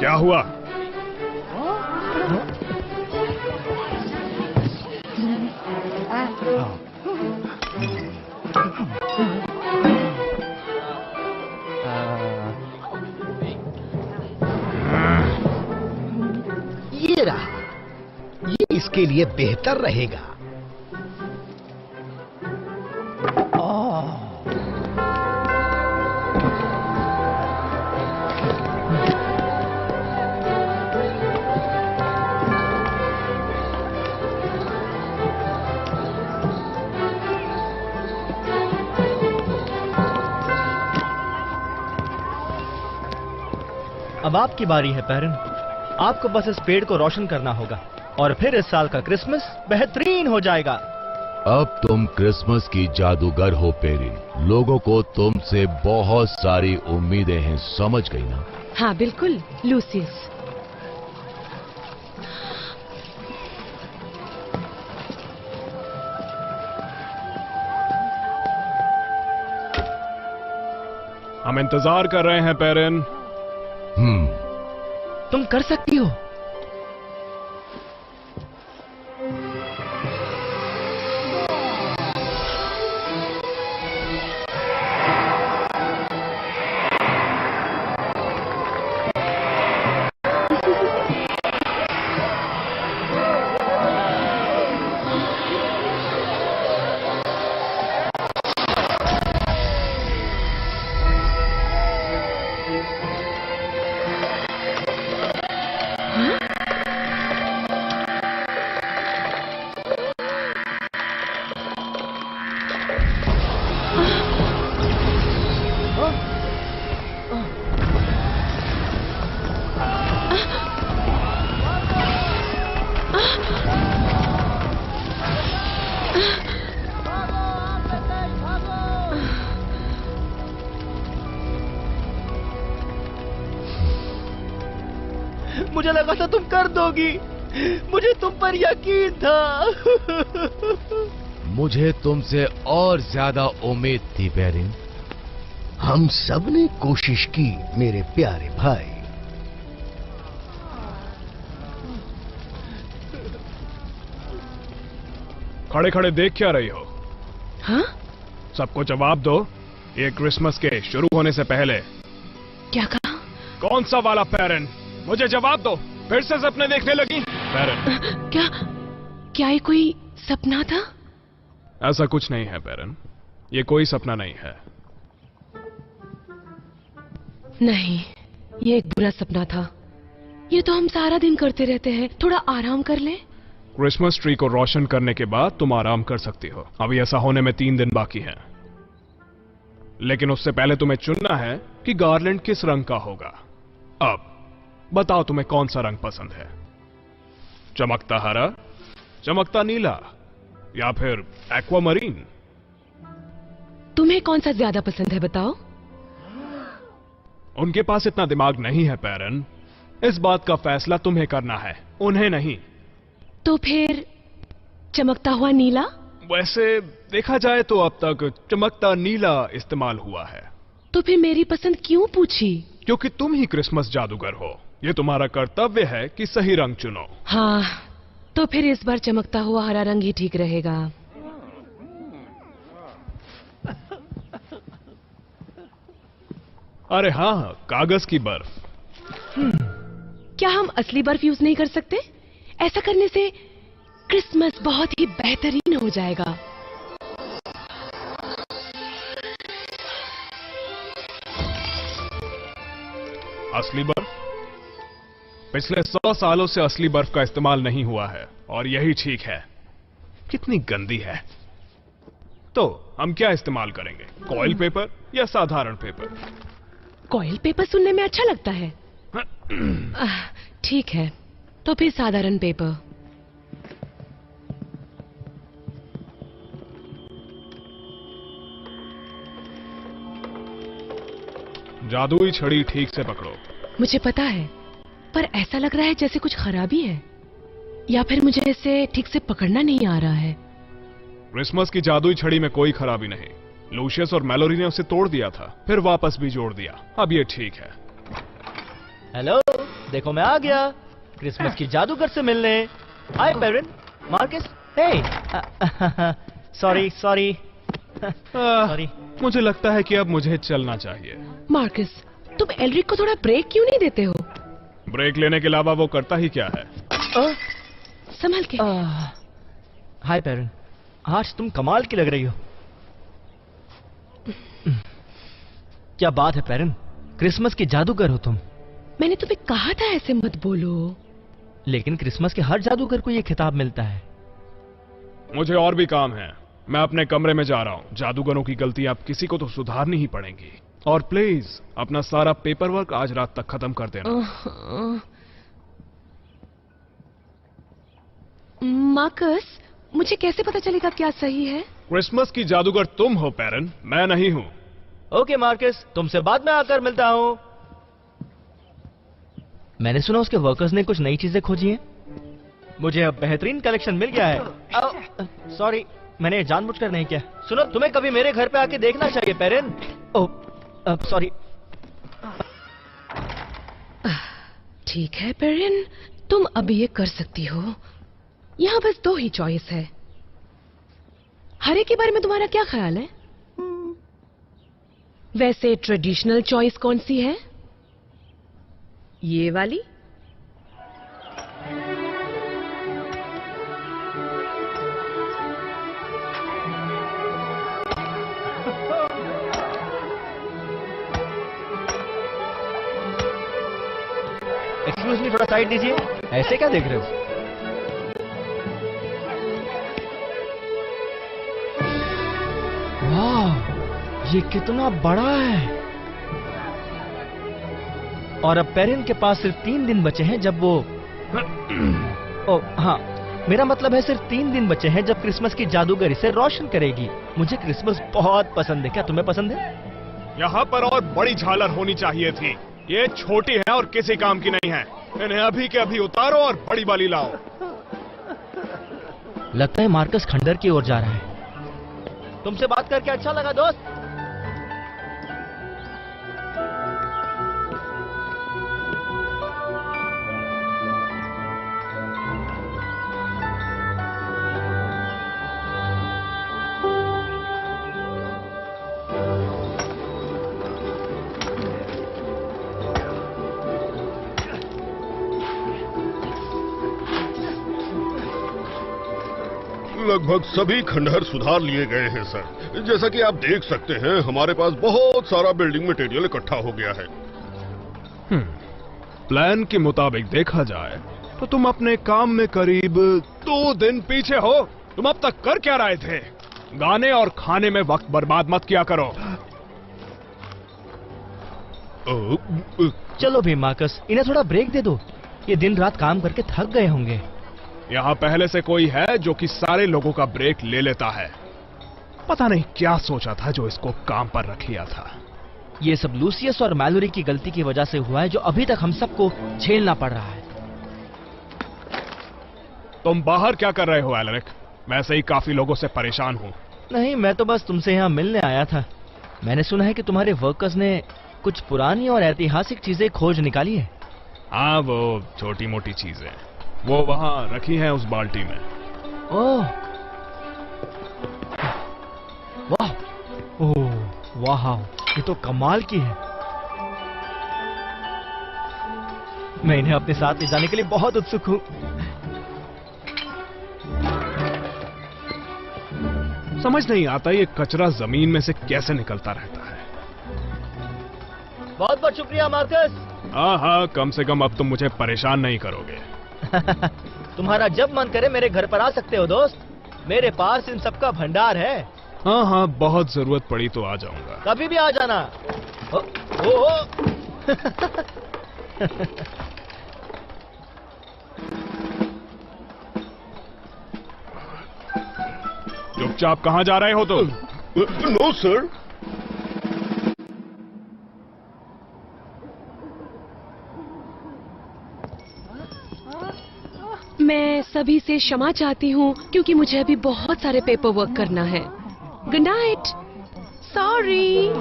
क्या हुआ? ये रहा, ये इसके लिए बेहतर रहेगा। अब आपकी बारी है पेरेन। आपको बस इस पेड़ को रोशन करना होगा और फिर इस साल का क्रिसमस बेहतरीन हो जाएगा। अब तुम क्रिसमस की जादूगर हो पेरिन। लोगों को तुमसे बहुत सारी उम्मीदें हैं, समझ गई ना? हाँ बिल्कुल लूसियस। हम इंतजार कर रहे हैं पेरिन। तुम कर सकती हो। मुझे लगा था तुम कर दोगी। मुझे तुम पर यकीन था। मुझे तुमसे और ज्यादा उम्मीद थी पेरिन। हम सब ने कोशिश की मेरे प्यारे भाई। खड़े खड़े देख क्या रही हो? हाँ? सबको जवाब दो, ये क्रिसमस के शुरू होने से पहले। क्या कहा? कौन सा वाला पेरिन? मुझे जवाब दो। फिर से सपने देखने लगी? पेरिन, क्या ये कोई सपना था? ऐसा कुछ नहीं है पेरिन, ये कोई सपना नहीं है। नहीं, ये एक बुरा सपना था। ये तो हम सारा दिन करते रहते हैं। थोड़ा आराम कर ले। क्रिसमस ट्री को रोशन करने के बाद तुम आराम कर सकती हो। अभी ऐसा होने में 3 दिन बाकी हैं। लेकिन उससे पहले तुम्हें चुनना है कि गार्लैंड किस रंग का होगा। अब बताओ तुम्हें कौन सा रंग पसंद है? चमकता हरा, चमकता नीला या फिर एक्वामरीन? तुम्हें कौन सा ज्यादा पसंद है बताओ? उनके पास इतना दिमाग नहीं है पेरिन। इस बात का फैसला तुम्हें करना है, उन्हें नहीं। तो फिर चमकता हुआ नीला? वैसे देखा जाए तो अब तक चमकता नीला इस्तेमाल हुआ है। तो फिर मेरी पसंद क्यों पूछी? क्योंकि तुम ही क्रिसमस जादूगर हो। ये तुम्हारा कर्तव्य है कि सही रंग चुनो। हाँ, तो फिर इस बार चमकता हुआ हरा रंग ही ठीक रहेगा। अरे हाँ, कागज की बर्फ। क्या हम असली बर्फ यूज नहीं कर सकते? ऐसा करने से क्रिसमस बहुत ही बेहतरीन हो जाएगा। असली बर्फ? पिछले 100 सालों से असली बर्फ का इस्तेमाल नहीं हुआ है और यही ठीक है। कितनी गंदी है। तो हम क्या इस्तेमाल करेंगे, कॉइल पेपर या साधारण पेपर? कॉइल पेपर सुनने में अच्छा लगता है। ठीक है, तो फिर साधारण पेपर। जादुई छड़ी ठीक से पकड़ो। मुझे पता है, पर ऐसा लग रहा है जैसे कुछ खराबी है, या फिर मुझे इसे ठीक से पकड़ना नहीं आ रहा है। क्रिसमस की जादुई छड़ी में कोई खराबी नहीं। लूशियस और मैलोरी ने उसे तोड़ दिया था, फिर वापस भी जोड़ दिया। अब ये ठीक है। हेलो, देखो मैं आ गया क्रिसमस की जादूगर से मिलने। हाय पेरिन, मार्कस। हे सॉरी सॉरी सॉरी। मुझे लगता है कि अब मुझे चलना चाहिए। मार्कस, तुम एल्रिक को थोड़ा ब्रेक क्यों नहीं देते हो? ब्रेक लेने के अलावा वो करता ही क्या है? संभल के। हाय पेरिन, आज तुम कमाल की लग रही हो। क्या बात है पेरिन, क्रिसमस की जादूगर हो तुम। मैंने तुम्हें कहा था ऐसे मत बोलो। लेकिन क्रिसमस के हर जादूगर को ये खिताब मिलता है। मुझे और भी काम है, मैं अपने कमरे में जा रहा हूँ। जादूगरों की गलती आप किसी को तो सुधारनी ही पड़ेगी। और प्लीज अपना सारा पेपर वर्क आज रात तक खत्म कर देना। मार्कस, मुझे कैसे पता चलेगा क्या सही है? क्रिसमस की जादूगर तुम हो पेरिन, मैं नहीं हूँ। ओके मार्कस, तुमसे बाद में आकर मिलता हूँ। मैंने सुना उसके वर्कर्स ने कुछ नई चीजें खोजी हैं। मुझे अब बेहतरीन कलेक्शन मिल गया है। सॉरी, मैंने जानबूझकर नहीं किया। सुनो, तुम्हें कभी मेरे घर पे आके देखना चाहिए पेरिन। Oh sorry. ठीक है पेरिन, तुम अभी ये कर सकती हो। यहाँ बस 2 ही चॉइस है। हरे के बारे में तुम्हारा क्या ख्याल है? वैसे ट्रेडिशनल चॉइस कौन सी है? ये वाली? एक्सक्यूज मी, थोड़ा साइड दीजिए। ऐसे क्या देख रहे हो? वाह, ये कितना बड़ा है। और अब पेरिन के पास सिर्फ 3 दिन बचे हैं जब वो हाँ, मेरा मतलब है सिर्फ 3 दिन बचे हैं जब क्रिसमस की जादूगर इसे रोशन करेगी। मुझे क्रिसमस बहुत पसंद है। क्या तुम्हें पसंद है? यहाँ पर और बड़ी झालर होनी चाहिए थी। ये छोटी है और किसी काम की नहीं है। इन्हें अभी के अभी उतारो और बड़ी वाली लाओ। लगता है मार्कस खंडर की ओर जा रहा है। तुमसे बात करके अच्छा लगा दोस्त। लगभग सभी खंडहर सुधार लिए गए हैं सर। जैसा कि आप देख सकते हैं, हमारे पास बहुत सारा बिल्डिंग मटेरियल इकट्ठा हो गया है। प्लान के मुताबिक देखा जाए तो तुम अपने काम में करीब 2 दिन पीछे हो। तुम अब तक कर क्या रहे थे? गाने और खाने में वक्त बर्बाद मत किया करो। चलो भी मार्कस, इन्हें थोड़ा ब्रेक दे दो। ये दिन रात काम करके थक गए होंगे। यहाँ पहले से कोई है जो कि सारे लोगों का ब्रेक ले लेता है। पता नहीं क्या सोचा था जो इसको काम पर रख लिया था। ये सब लूसियस और मैलोरी की गलती की वजह से हुआ है, जो अभी तक हम सबको झेलना पड़ रहा है। तुम बाहर क्या कर रहे हो एलरिक? वैसे ही काफी लोगों से परेशान हूँ। नहीं, मैं तो बस तुमसे यहाँ मिलने आया था। मैंने सुना है कि तुम्हारे वर्कर्स ने कुछ पुरानी और ऐतिहासिक चीजें खोज निकाली है। हाँ, वो छोटी मोटी चीजें वो वहां रखी हैं उस बाल्टी में। ओह वाह, ओह वाह, ये तो कमाल की है। मैं इन्हें अपने साथ ले जाने के लिए बहुत उत्सुक हूँ। समझ नहीं आता ये कचरा जमीन में से कैसे निकलता रहता है। बहुत बहुत शुक्रिया मार्कस। हाँ, कम से कम अब तुम मुझे परेशान नहीं करोगे। तुम्हारा जब मन करे मेरे घर पर आ सकते हो दोस्त। मेरे पास इन सब का भंडार है। हाँ, बहुत जरूरत पड़ी तो आ जाऊंगा। कभी भी आ जाना। ओ। चुपचाप कहाँ जा रहे हो तुम? No sir. मैं सभी से क्षमा चाहती हूँ क्योंकि मुझे अभी बहुत सारे पेपर वर्क करना है। Good night. सॉरी।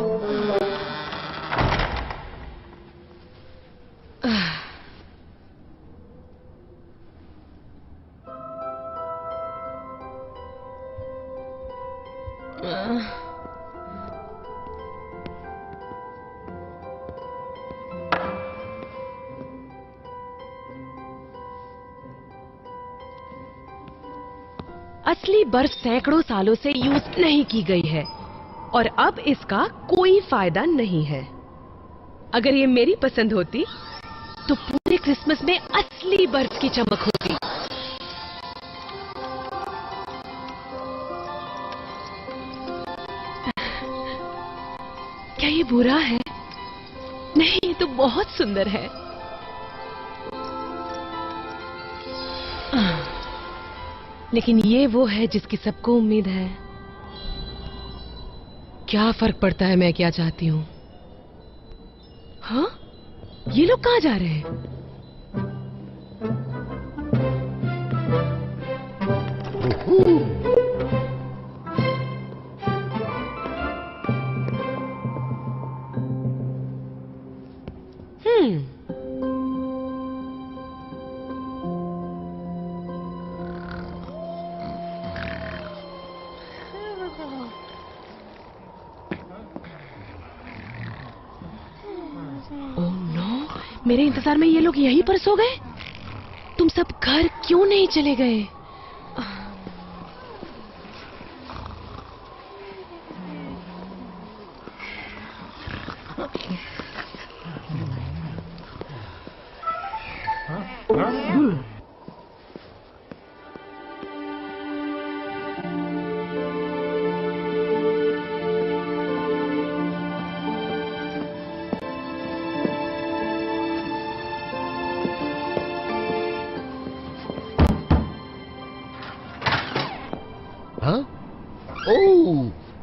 असली बर्फ सैकड़ों सालों से यूज नहीं की गई है और अब इसका कोई फायदा नहीं है। अगर ये मेरी पसंद होती तो पूरे क्रिसमस में असली बर्फ की चमक होती। क्या ये बुरा है? नहीं, ये तो बहुत सुंदर है। लेकिन ये वो है जिसकी सबको उम्मीद है। क्या फर्क पड़ता है मैं क्या चाहती हूँ? हाँ, ये लोग कहाँ जा रहे हैं? मेरे इंतजार में ये लोग यहीं पर सो गए। तुम सब घर क्यों नहीं चले गए?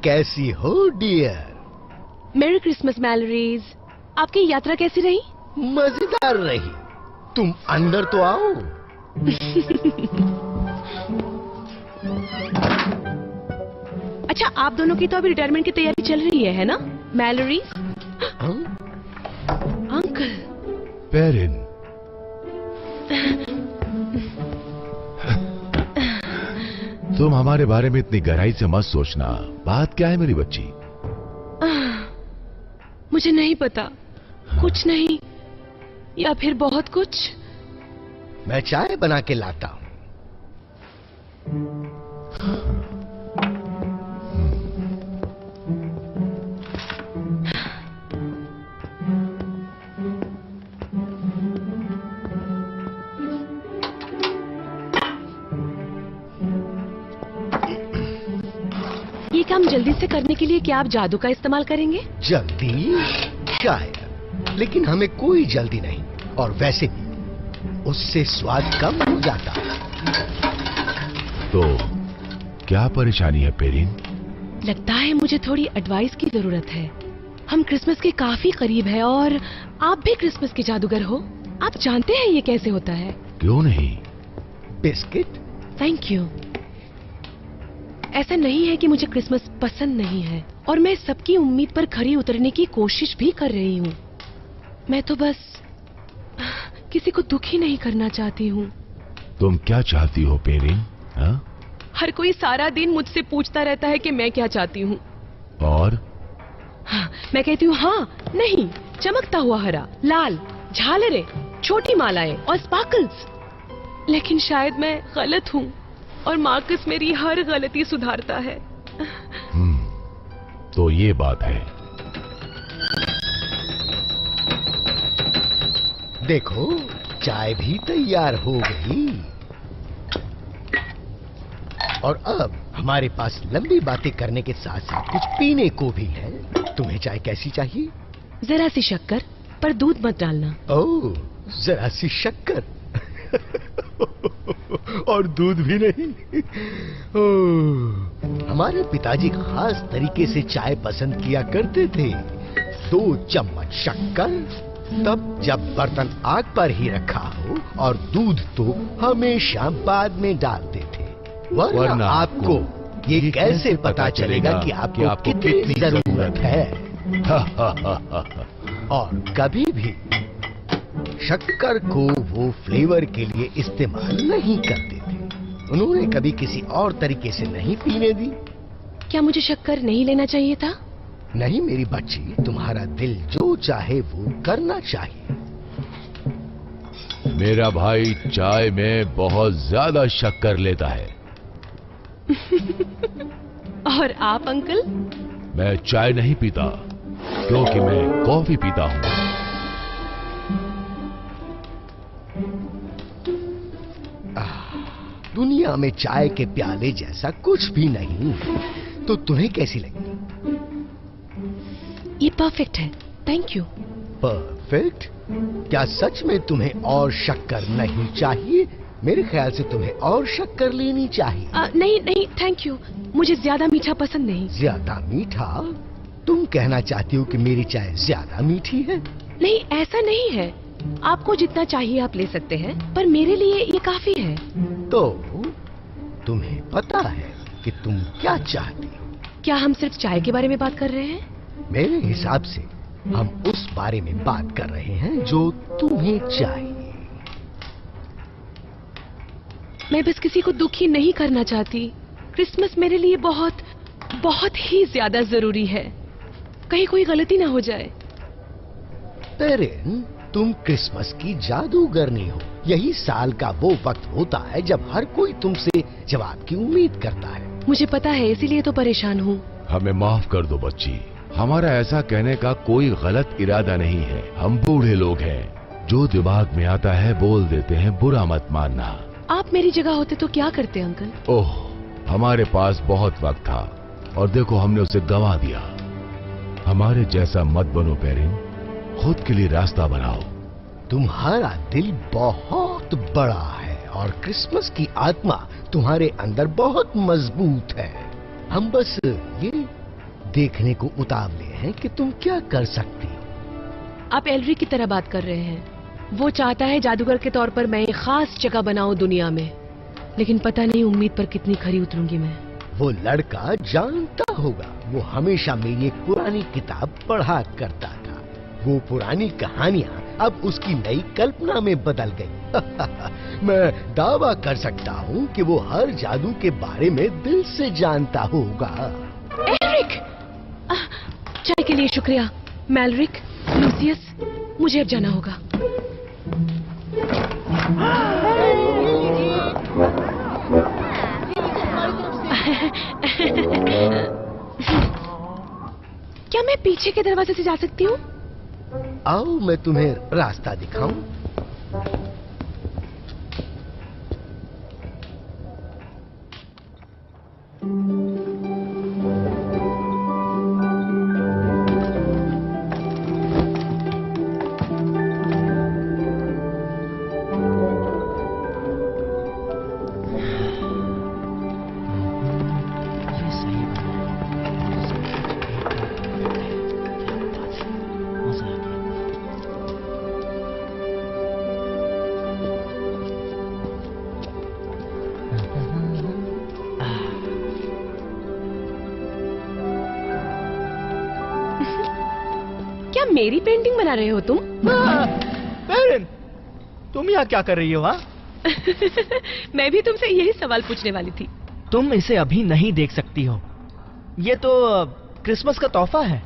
कैसी हो डियर? मेरी क्रिसमस मैलोरीज। आपकी यात्रा कैसी रही? मजेदार रही। तुम अंदर तो आओ। अच्छा, आप दोनों की तो अभी रिटायरमेंट की तैयारी चल रही है ना मैलोरीज? अंकल। पेरिन, तुम हमारे बारे में इतनी गहराई से मत सोचना। बात क्या है मेरी बच्ची? मुझे नहीं पता। कुछ नहीं, या फिर बहुत कुछ। मैं चाय बना के लाता हूं। ये काम जल्दी से करने के लिए क्या आप जादू का इस्तेमाल करेंगे? जल्दी? शायद, लेकिन हमें कोई जल्दी नहीं। और वैसे भी उससे स्वाद कम हो जाता। तो क्या परेशानी है पेरिन? लगता है मुझे थोड़ी एडवाइस की जरूरत है। हम क्रिसमस के काफी करीब हैं और आप भी क्रिसमस के जादूगर हो। आप जानते हैं ये कैसे होता है? क्यों नहीं? बिस्किट? Thank you. ऐसा नहीं है कि मुझे क्रिसमस पसंद नहीं है और मैं सबकी उम्मीद पर खरी उतरने की कोशिश भी कर रही हूँ। मैं तो बस किसी को दुखी नहीं करना चाहती हूँ। तुम क्या चाहती हो पेरिन? हाँ? हर कोई सारा दिन मुझसे पूछता रहता है कि मैं क्या चाहती हूँ। और? हाँ, मैं कहती हूँ हाँ, नहीं, चमकता हुआ हरा, लाल, झालरें, छोटी मालाएं और स्पार्कल्स। लेकिन शायद मैं गलत हूँ और मार्कस मेरी हर गलती सुधारता है। तो ये बात है। देखो, चाय भी तैयार हो गई और अब हमारे पास लंबी बातें करने के साथ साथ कुछ पीने को भी है। तुम्हें चाय कैसी चाहिए? जरा सी शक्कर, पर दूध मत डालना। ओह, जरा सी शक्कर और दूध भी नहीं। ओह, हमारे पिताजी खास तरीके से चाय पसंद किया करते थे। 2 चम्मच शक्कर, तब जब बर्तन आग पर ही रखा हो, और दूध तो हमेशा बाद में डालते थे। वरना आपको ये कैसे पता चलेगा कि आपको कितनी जरूरत है। और कभी भी शक्कर को वो फ्लेवर के लिए इस्तेमाल नहीं करते थे। उन्होंने कभी किसी और तरीके से नहीं पीने दी। क्या मुझे शक्कर नहीं लेना चाहिए था? नहीं मेरी बच्ची, तुम्हारा दिल जो चाहे वो करना चाहिए। मेरा भाई चाय में बहुत ज्यादा शक्कर लेता है। और आप अंकल? मैं चाय नहीं पीता, क्योंकि मैं कॉफी पीता हूँ। दुनिया में चाय के प्याले जैसा कुछ भी नहीं। तो तुम्हें कैसी लगी? ये परफेक्ट है, थैंक यू। परफेक्ट? क्या सच में तुम्हें और शक्कर नहीं चाहिए? मेरे ख्याल से तुम्हें और शक्कर लेनी चाहिए। नहीं नहीं, थैंक यू। मुझे ज्यादा मीठा पसंद नहीं। ज्यादा मीठा? तुम कहना चाहती हो कि मेरी चाय ज्यादा मीठी है? नहीं, ऐसा नहीं है। आपको जितना चाहिए आप ले सकते हैं, पर मेरे लिए ये काफी है। तो तुम्हें पता है कि तुम क्या चाहती हो? क्या हम सिर्फ चाय के बारे में बात कर रहे हैं? मेरे हिसाब से हम उस बारे में बात कर रहे हैं जो तुम्हें चाहिए। मैं बस किसी को दुखी नहीं करना चाहती। क्रिसमस मेरे लिए बहुत बहुत ही ज्यादा जरूरी है। कहीं कोई गलती ना हो जाए। पेरेन, तुम क्रिसमस की जादूगरनी हो। यही साल का वो वक्त होता है जब हर कोई तुमसे जवाब की उम्मीद करता है। मुझे पता है, इसीलिए तो परेशान हूँ। हमें माफ कर दो बच्ची, हमारा ऐसा कहने का कोई गलत इरादा नहीं है। हम बूढ़े लोग हैं, जो दिमाग में आता है बोल देते हैं, बुरा मत मानना। आप मेरी जगह होते तो क्या करते अंकल? ओह, हमारे पास बहुत वक्त था और देखो हमने उसे गंवा दिया। हमारे जैसा मत बनो पेरिन, खुद के लिए रास्ता बनाओ। तुम्हारा दिल बहुत बड़ा है और क्रिसमस की आत्मा तुम्हारे अंदर बहुत मजबूत है। हम बस ये देखने को उतावले हैं कि तुम क्या कर सकती हो। आप एल्ड्रिक की तरह बात कर रहे हैं। वो चाहता है जादूगर के तौर पर मैं एक खास जगह बनाऊं दुनिया में, लेकिन पता नहीं उम्मीद पर कितनी खरी उतरूंगी मैं। वो लड़का जानता होगा। वो हमेशा मेरी एक पुरानी किताब पढ़ा करता था। वो पुरानी कहानियां अब उसकी नई कल्पना में बदल गई। मैं दावा कर सकता हूँ कि वो हर जादू के बारे में दिल से जानता होगा। एल्ड्रिक! चाय के लिए शुक्रिया। मैलरिक, लूसियस, मुझे अब जाना होगा। क्या मैं पीछे के दरवाजे से जा सकती हूँ? आओ मैं तुम्हें रास्ता दिखाऊं। क्या मेरी पेंटिंग बना रहे हो तुम? पेरिन, तुम यहाँ क्या कर रही हो? हाँ, मैं भी तुमसे यही सवाल पूछने वाली थी। तुम इसे अभी नहीं देख सकती हो। ये तो क्रिसमस का तोहफा है।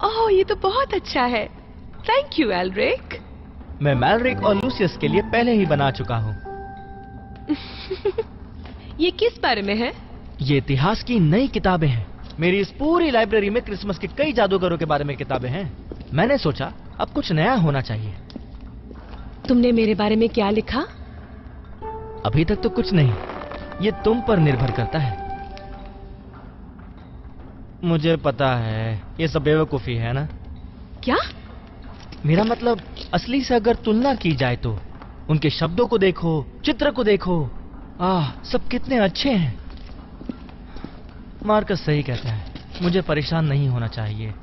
ओह, ये तो बहुत अच्छा है। Thank you Eldric. मैं मैलरिक और लूसियस के लिए पहले ही बना चुका हूँ। ये किस बारे में है? ये इतिहास की नई किताबें हैं। मेरी इस पूरी लाइब्रेरी में क्रिसमस के कई जादूगरों के बारे में किताबें हैं। मैंने सोचा अब कुछ नया होना चाहिए। तुमने मेरे बारे में क्या लिखा? अभी तक तो कुछ नहीं, ये तुम पर निर्भर करता है। मुझे पता है ये सब बेवकूफी है ना? क्या? मेरा मतलब असली से अगर तुलना की जाए तो उनके शब्दों को देखो, चित्र को देखो, सब कितने अच्छे हैं। मार्कस सही कहता है, मुझे परेशान नहीं होना चाहिए।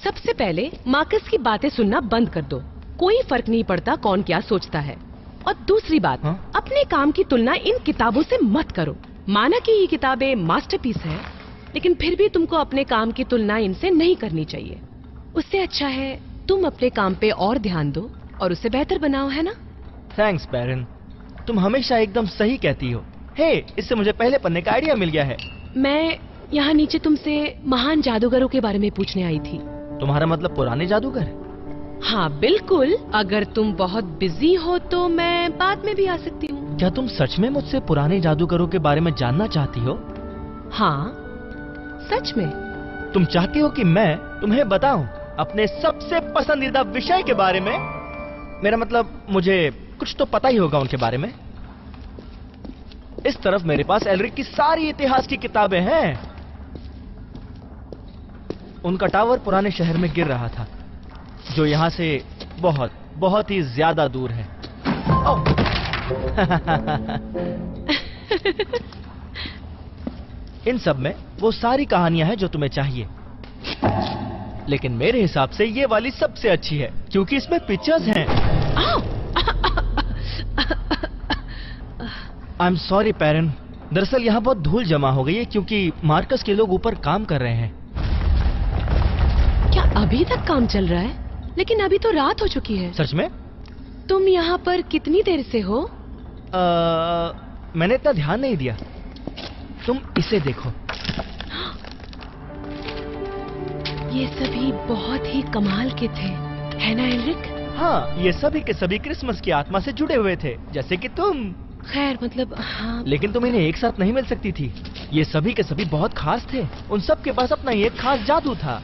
सबसे पहले मार्कस की बातें सुनना बंद कर दो। कोई फर्क नहीं पड़ता कौन क्या सोचता है। और दूसरी बात, अपने काम की तुलना इन किताबों से मत करो। माना कि ये किताबें मास्टरपीस है, लेकिन फिर भी तुमको अपने काम की तुलना इनसे नहीं करनी चाहिए। उससे अच्छा है तुम अपने काम पे और ध्यान दो और उसे बेहतर बनाओ, है ना? थैंक्स बैरन, तुम हमेशा एकदम सही कहती हो। हे, इससे मुझे पहले पन्ने का आइडिया मिल गया है। मैं यहाँ नीचे तुमसे महान जादूगरों के बारे में पूछने आई थी। तुम्हारा मतलब पुराने जादूगर? हाँ बिल्कुल, अगर तुम बहुत बिजी हो तो मैं बाद में भी आ सकती हूँ। क्या तुम सच में मुझसे पुराने जादूगरों के बारे में जानना चाहती हो? हाँ सच में। तुम चाहती हो कि मैं तुम्हें बताऊं अपने सबसे पसंदीदा विषय के बारे में? मेरा मतलब मुझे कुछ तो पता ही होगा उनके बारे में। इस तरफ मेरे पास एल्रिक की सारी इतिहास की किताबें हैं। उनका टावर पुराने शहर में गिर रहा था, जो यहाँ से बहुत बहुत ही ज्यादा दूर है। इन सब में वो सारी कहानियां हैं जो तुम्हें चाहिए, लेकिन मेरे हिसाब से ये वाली सबसे अच्छी है क्योंकि इसमें पिक्चर्स हैं। आई एम सॉरी पेरेंट, दरअसल यहाँ बहुत धूल जमा हो गई है क्योंकि मार्कस के लोग ऊपर काम कर रहे हैं। क्या अभी तक काम चल रहा है? लेकिन अभी तो रात हो चुकी है। सच में? तुम यहाँ पर कितनी देर से हो? मैंने इतना ध्यान नहीं दिया। तुम इसे देखो। ये सभी बहुत ही कमाल के थे, है ना एल्रिक? हाँ, ये सभी के सभी क्रिसमस की आत्मा से जुड़े हुए थे, जैसे कि तुम। खैर मतलब हाँ। लेकिन तुम इन्हें एक साथ नहीं मिल सकती थी। ये सभी के सभी बहुत खास थे। उन सब के पास अपना एक खास जादू था।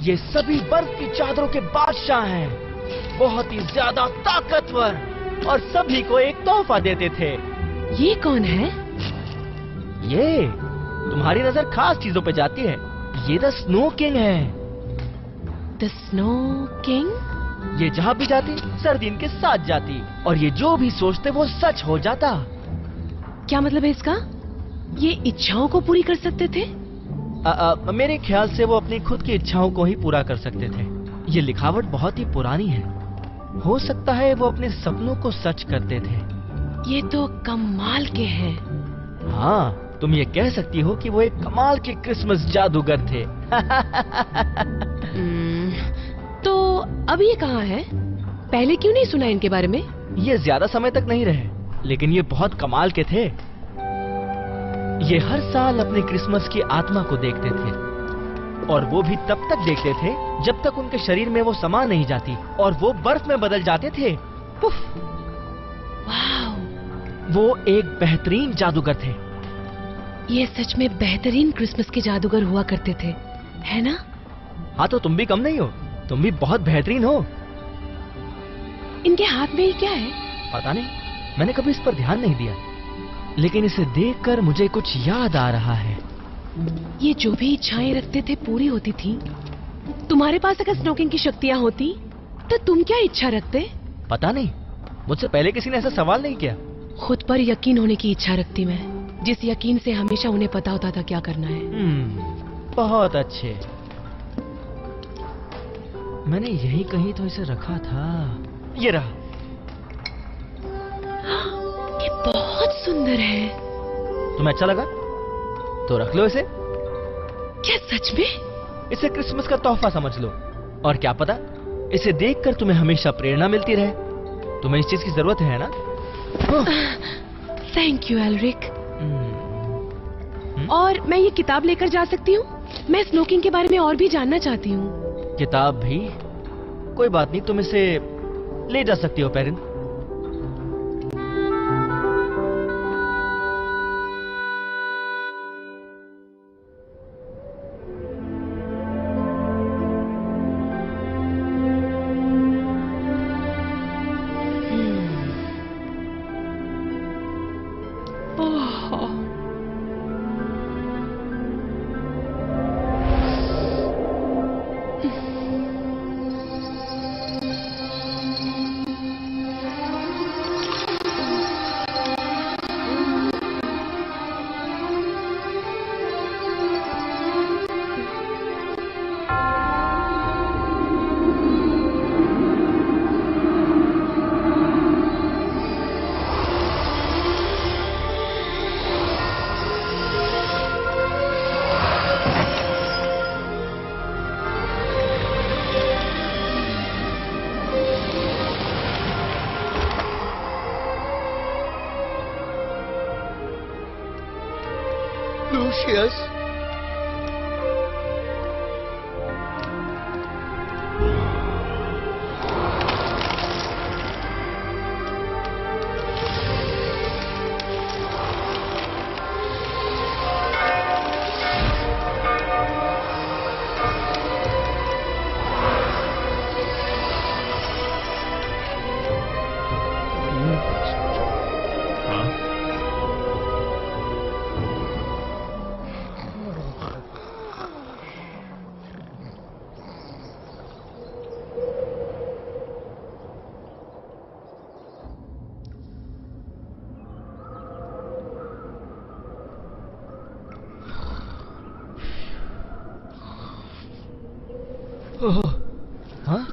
ये सभी बर्फ की चादरों के बादशाह हैं, बहुत ही ज्यादा ताकतवर, और सभी को एक तोहफा देते थे। ये कौन है? ये तुम्हारी नजर खास चीजों पे जाती है। ये द स्नो किंग है। The snow king? ये जहाँ भी जाती सर्दी इनके साथ जाती, और ये जो भी सोचते वो सच हो जाता। क्या मतलब है इसका? ये इच्छाओं को पूरी कर सकते थे? मेरे ख्याल से वो अपनी खुद की इच्छाओं को ही पूरा कर सकते थे। ये लिखावट बहुत ही पुरानी है। हो सकता है वो अपने सपनों को सच करते थे। ये तो कमाल के हैं। हाँ, तुम ये कह सकती हो कि वो एक कमाल के क्रिसमस जादूगर थे। तो अब ये कहाँ है? पहले क्यों नहीं सुना इनके बारे में? ये ज्यादा समय तक नहीं रहे, लेकिन ये बहुत कमाल के थे। ये हर साल अपने क्रिसमस की आत्मा को देखते थे, और वो भी तब तक देखते थे जब तक उनके शरीर में वो समा नहीं जाती और वो बर्फ में बदल जाते थे। वाव! वो एक बेहतरीन जादूगर थे। ये सच में बेहतरीन क्रिसमस के जादूगर हुआ करते थे, है ना? हाँ, तो तुम भी कम नहीं हो, तुम भी बहुत बेहतरीन हो। इनके हाथ में ये क्या है? पता नहीं, मैंने कभी इस पर ध्यान नहीं दिया, लेकिन इसे देखकर मुझे कुछ याद आ रहा है। ये जो भी इच्छाएं रखते थे पूरी होती थी। तुम्हारे पास अगर स्नोकिंग की शक्तियां होती तो तुम क्या इच्छा रखते? पता नहीं, मुझसे पहले किसी ने ऐसा सवाल नहीं किया। खुद पर यकीन होने की इच्छा रखती मैं, जिस यकीन से हमेशा उन्हें पता होता था क्या करना है। बहुत अच्छे। मैंने यही कहीं तो इसे रखा था। ये रहा। ये बहुत सुंदर है। तुम्हें अच्छा लगा? तो रख लो इसे। क्या सच में? इसे क्रिसमस का तोहफा समझ लो, और क्या पता इसे देखकर तुम्हें हमेशा प्रेरणा मिलती रहे। तुम्हें इस चीज की जरूरत है ना? Thank you Elric. और मैं ये किताब लेकर जा सकती हूँ? मैं स्नोकिंग के बारे में और भी जानना चाहती हूँ। किताब भी? कोई बात नहीं, तुम इसे ले जा सकती हो पेरिन। Lucius. हाँ?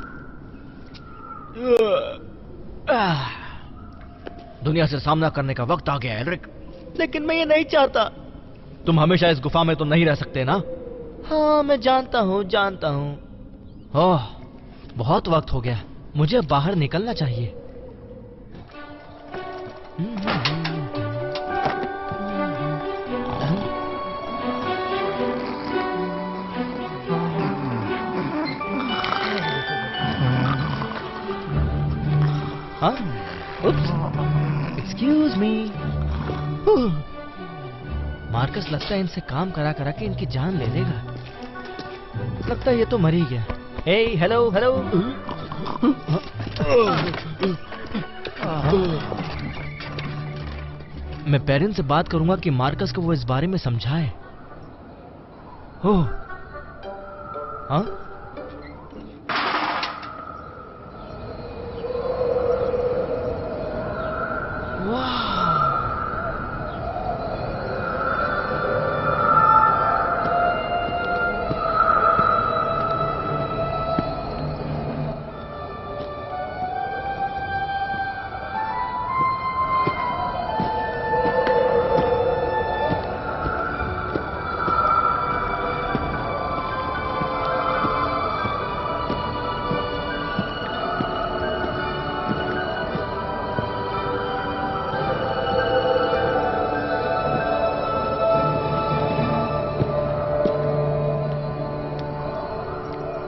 दुनिया से सामना करने का वक्त आ गया एल्रिक, लेकिन मैं ये नहीं चाहता। तुम हमेशा इस गुफा में तो नहीं रह सकते ना? हाँ मैं जानता हूँ। ओह, बहुत वक्त हो गया, मुझे बाहर निकलना चाहिए। हाँ? Excuse me. मार्कस लगता है इनसे काम करा करा के इनकी जान ले लेगा। लगता है ये तो मर ही गया। हे हेलो हेलो। मैं पेरिन से बात करूंगा कि मार्कस को वो इस बारे में समझाए। ओह, हाँ?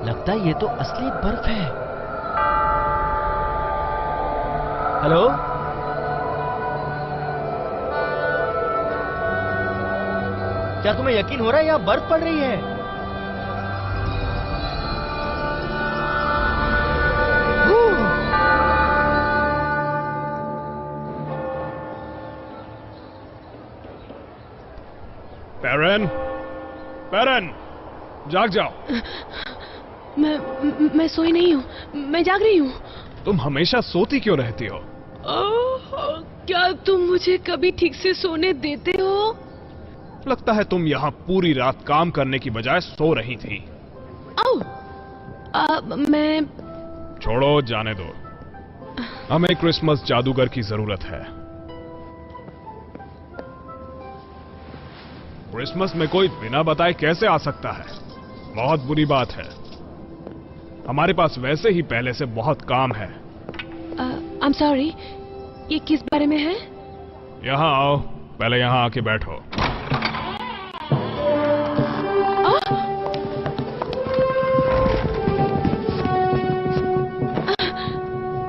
लगता है ये तो असली बर्फ है। हेलो? क्या तुम्हें यकीन हो रहा है यहाँ बर्फ पड़ रही है? पेरिन, जाग जाओ। मैं सोई नहीं हूँ, मैं जाग रही हूँ। तुम हमेशा सोती क्यों रहती हो? क्या तुम मुझे कभी ठीक से सोने देते हो? लगता है तुम यहाँ पूरी रात काम करने की बजाय सो रही थी। मैं... छोड़ो, जाने दो। हमें क्रिसमस जादूगर की जरूरत है। क्रिसमस में कोई बिना बताए कैसे आ सकता है? बहुत बुरी बात है। हमारे पास वैसे ही पहले से बहुत काम है। I'm sorry, ये किस बारे में है? यहाँ आओ, पहले यहाँ आके बैठो।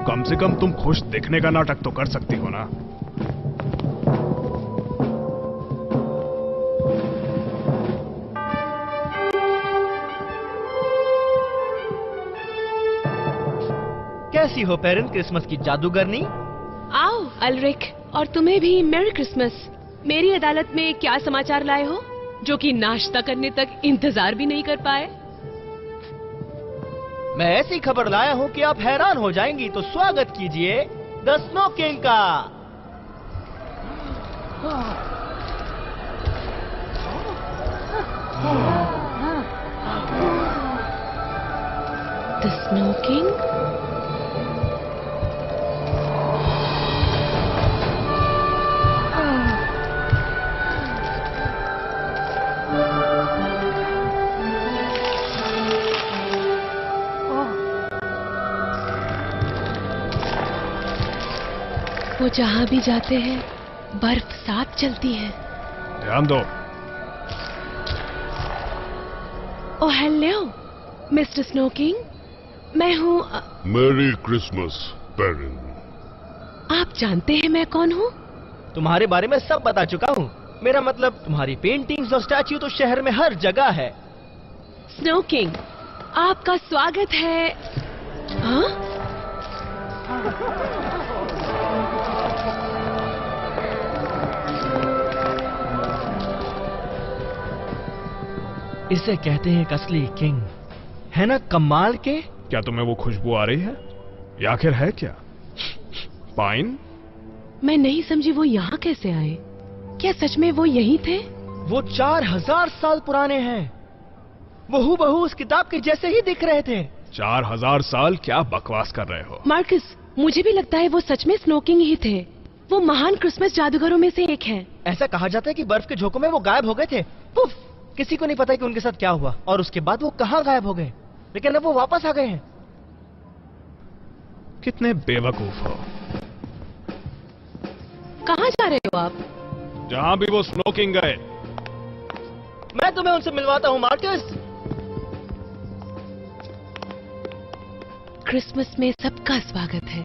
कम से कम तुम खुश दिखने का नाटक तो कर सकती हो ना। कैसी हो पेरेंट क्रिसमस की जादूगरनी? आओ अल्रिक, और तुम्हें भी मैरी क्रिसमस। मेरी अदालत में क्या समाचार लाए हो जो कि नाश्ता करने तक इंतजार भी नहीं कर पाए? मैं ऐसी खबर लाया हूँ कि आप हैरान हो जाएंगी, तो स्वागत कीजिए द स्नो किंग का। The snow king? वो जहां भी जाते हैं बर्फ साथ चलती है। ध्यान दो। Oh hello mister snow king, मैं हूँ मेरी क्रिसमस पेरिन। आप जानते हैं मैं कौन हूँ? तुम्हारे बारे में सब बता चुका हूँ। मेरा मतलब तुम्हारी पेंटिंग्स और स्टैच्यू तो शहर में हर जगह है। स्नो किंग, आपका स्वागत है। हाँ? इसे कहते हैं एक असली किंग, है ना कमाल के? क्या तुम्हें वो खुशबू आ रही है? या आखिर है क्या? पाइन? मैं नहीं समझी वो यहाँ कैसे आए? क्या सच में वो यहीं थे? वो 4000 साल पुराने हैं। वो हूबहू उस किताब के जैसे ही दिख रहे थे। 4000 साल? क्या बकवास कर रहे हो? मार्कस, मुझे भी लगता है वो सच में स्नो किंग ही थे। वो महान क्रिसमस जादूगरों में से एक हैं। ऐसा कहा जाता है कि बर्फ के झोंकों में वो गायब हो गए थे। पुफ! किसी को नहीं पता कि उनके साथ क्या हुआ और उसके बाद वो कहाँ गायब हो गए, लेकिन अब वो वापस आ गए हैं। कितने बेवकूफ हो। कहाँ जा रहे हो आप? जहां भी वो स्नो किंग गए। मैं तुम्हें उनसे मिलवाता हूँ मार्कस। क्रिसमस में सबका स्वागत है।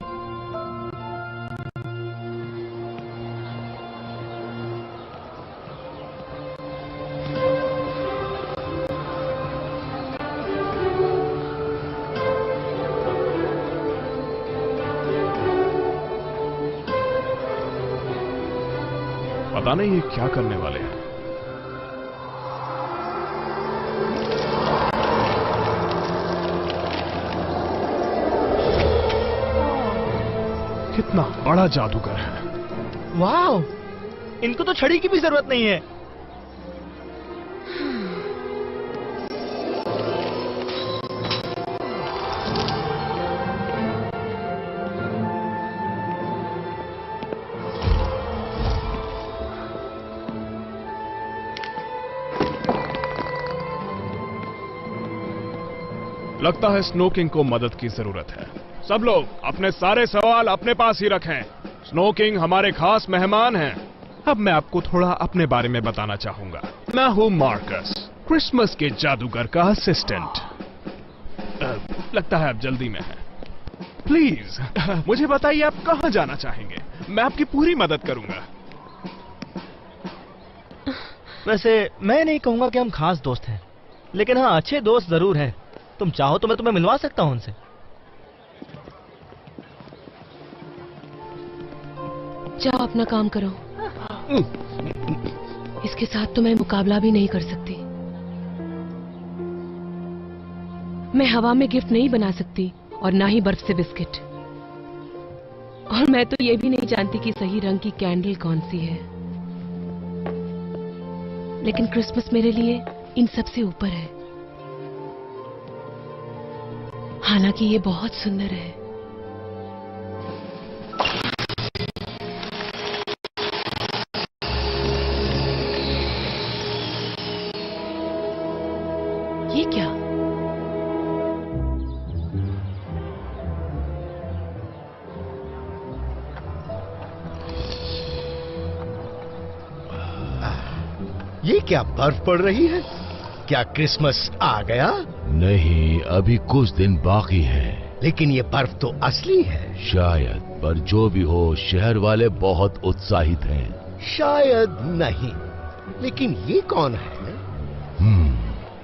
पता नहीं ये क्या करने वाले हैं। कितना बड़ा जादूगर है। वाह! इनको तो छड़ी की भी जरूरत नहीं है। लगता है स्नो किंग को मदद की जरूरत है। सब लोग अपने सारे सवाल अपने पास ही रखें। स्नो किंग हमारे खास मेहमान हैं। अब मैं आपको थोड़ा अपने बारे में बताना चाहूंगा। मैं हूं मार्कस, क्रिसमस के जादूगर का असिस्टेंट। लगता है आप जल्दी में हैं। प्लीज मुझे बताइए आप कहां जाना चाहेंगे। मैं आपकी पूरी मदद करूंगा। वैसे मैं नहीं कहूंगा कि हम खास दोस्त हैं, लेकिन हाँ अच्छे दोस्त जरूर हैं। तुम चाहो तो मैं तुम्हें मिलवा सकता हूं उनसे। जाओ अपना काम करो। इसके साथ तो मैं मुकाबला भी नहीं कर सकती। मैं हवा में गिफ्ट नहीं बना सकती और ना ही बर्फ से बिस्किट। और मैं तो ये भी नहीं जानती कि सही रंग की कैंडल कौन सी है। लेकिन क्रिसमस मेरे लिए इन सब से ऊपर है। हालांकि ये बहुत सुंदर है। ये क्या? ये क्या बर्फ पड़ रही है? क्या क्रिसमस आ गया? नहीं, अभी कुछ दिन बाकी हैं। लेकिन ये बर्फ तो असली है। शायद, पर जो भी हो शहर वाले बहुत उत्साहित हैं। शायद नहीं, लेकिन ये कौन है?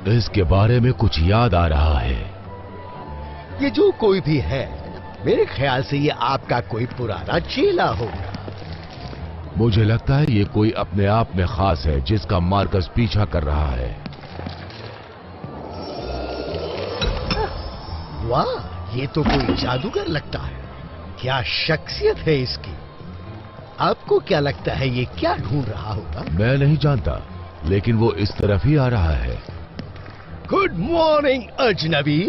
इसके बारे में कुछ याद आ रहा है। ये जो कोई भी है, मेरे ख्याल से ये आपका कोई पुराना चेला होगा। मुझे लगता है ये कोई अपने आप में खास है जिसका मार्कस पीछा कर रहा है। वाह, ये तो कोई जादूगर लगता है। क्या शख्सियत है इसकी। आपको क्या लगता है ये क्या ढूंढ रहा होगा? मैं नहीं जानता, लेकिन वो इस तरफ ही आ रहा है। गुड मॉर्निंग अजनबी,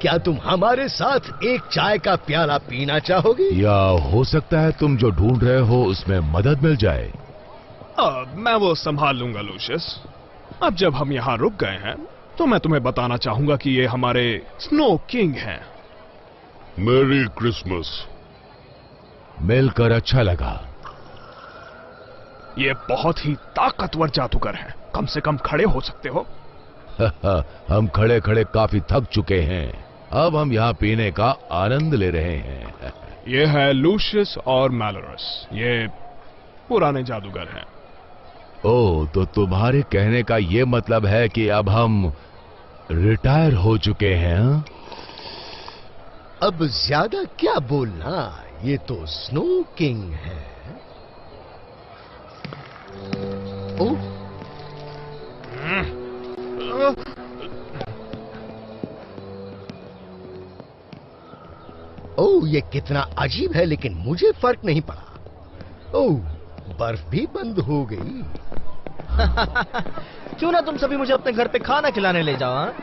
क्या तुम हमारे साथ एक चाय का प्याला पीना चाहोगे? या हो सकता है तुम जो ढूंढ रहे हो उसमें मदद मिल जाए। मैं वो संभाल लूंगा लूशियस। अब जब हम यहाँ रुक गए हैं तो मैं तुम्हें बताना चाहूंगा कि ये हमारे स्नो किंग हैं। मेरी क्रिसमस। मिलकर अच्छा लगा। ये बहुत ही ताकतवर जादूगर हैं। कम से कम खड़े हो सकते हो। हम खड़े खड़े काफी थक चुके हैं। अब हम यहाँ पीने का आनंद ले रहे हैं। ये है लूशियस और मैलोरस। ये पुराने जादूगर हैं। ओह, तो तुम्हारे कहने का ये मतलब है कि अब हम रिटायर हो चुके हैं? हाँ? अब ज्यादा क्या बोलना, ये तो स्नो किंग है। ओह, ओह, ये कितना अजीब है, लेकिन मुझे फर्क नहीं पड़ा। ओह, बर्फ भी बंद हो गई। क्यों ना तुम सभी मुझे अपने घर पे खाना खिलाने ले जाओ। हाँ?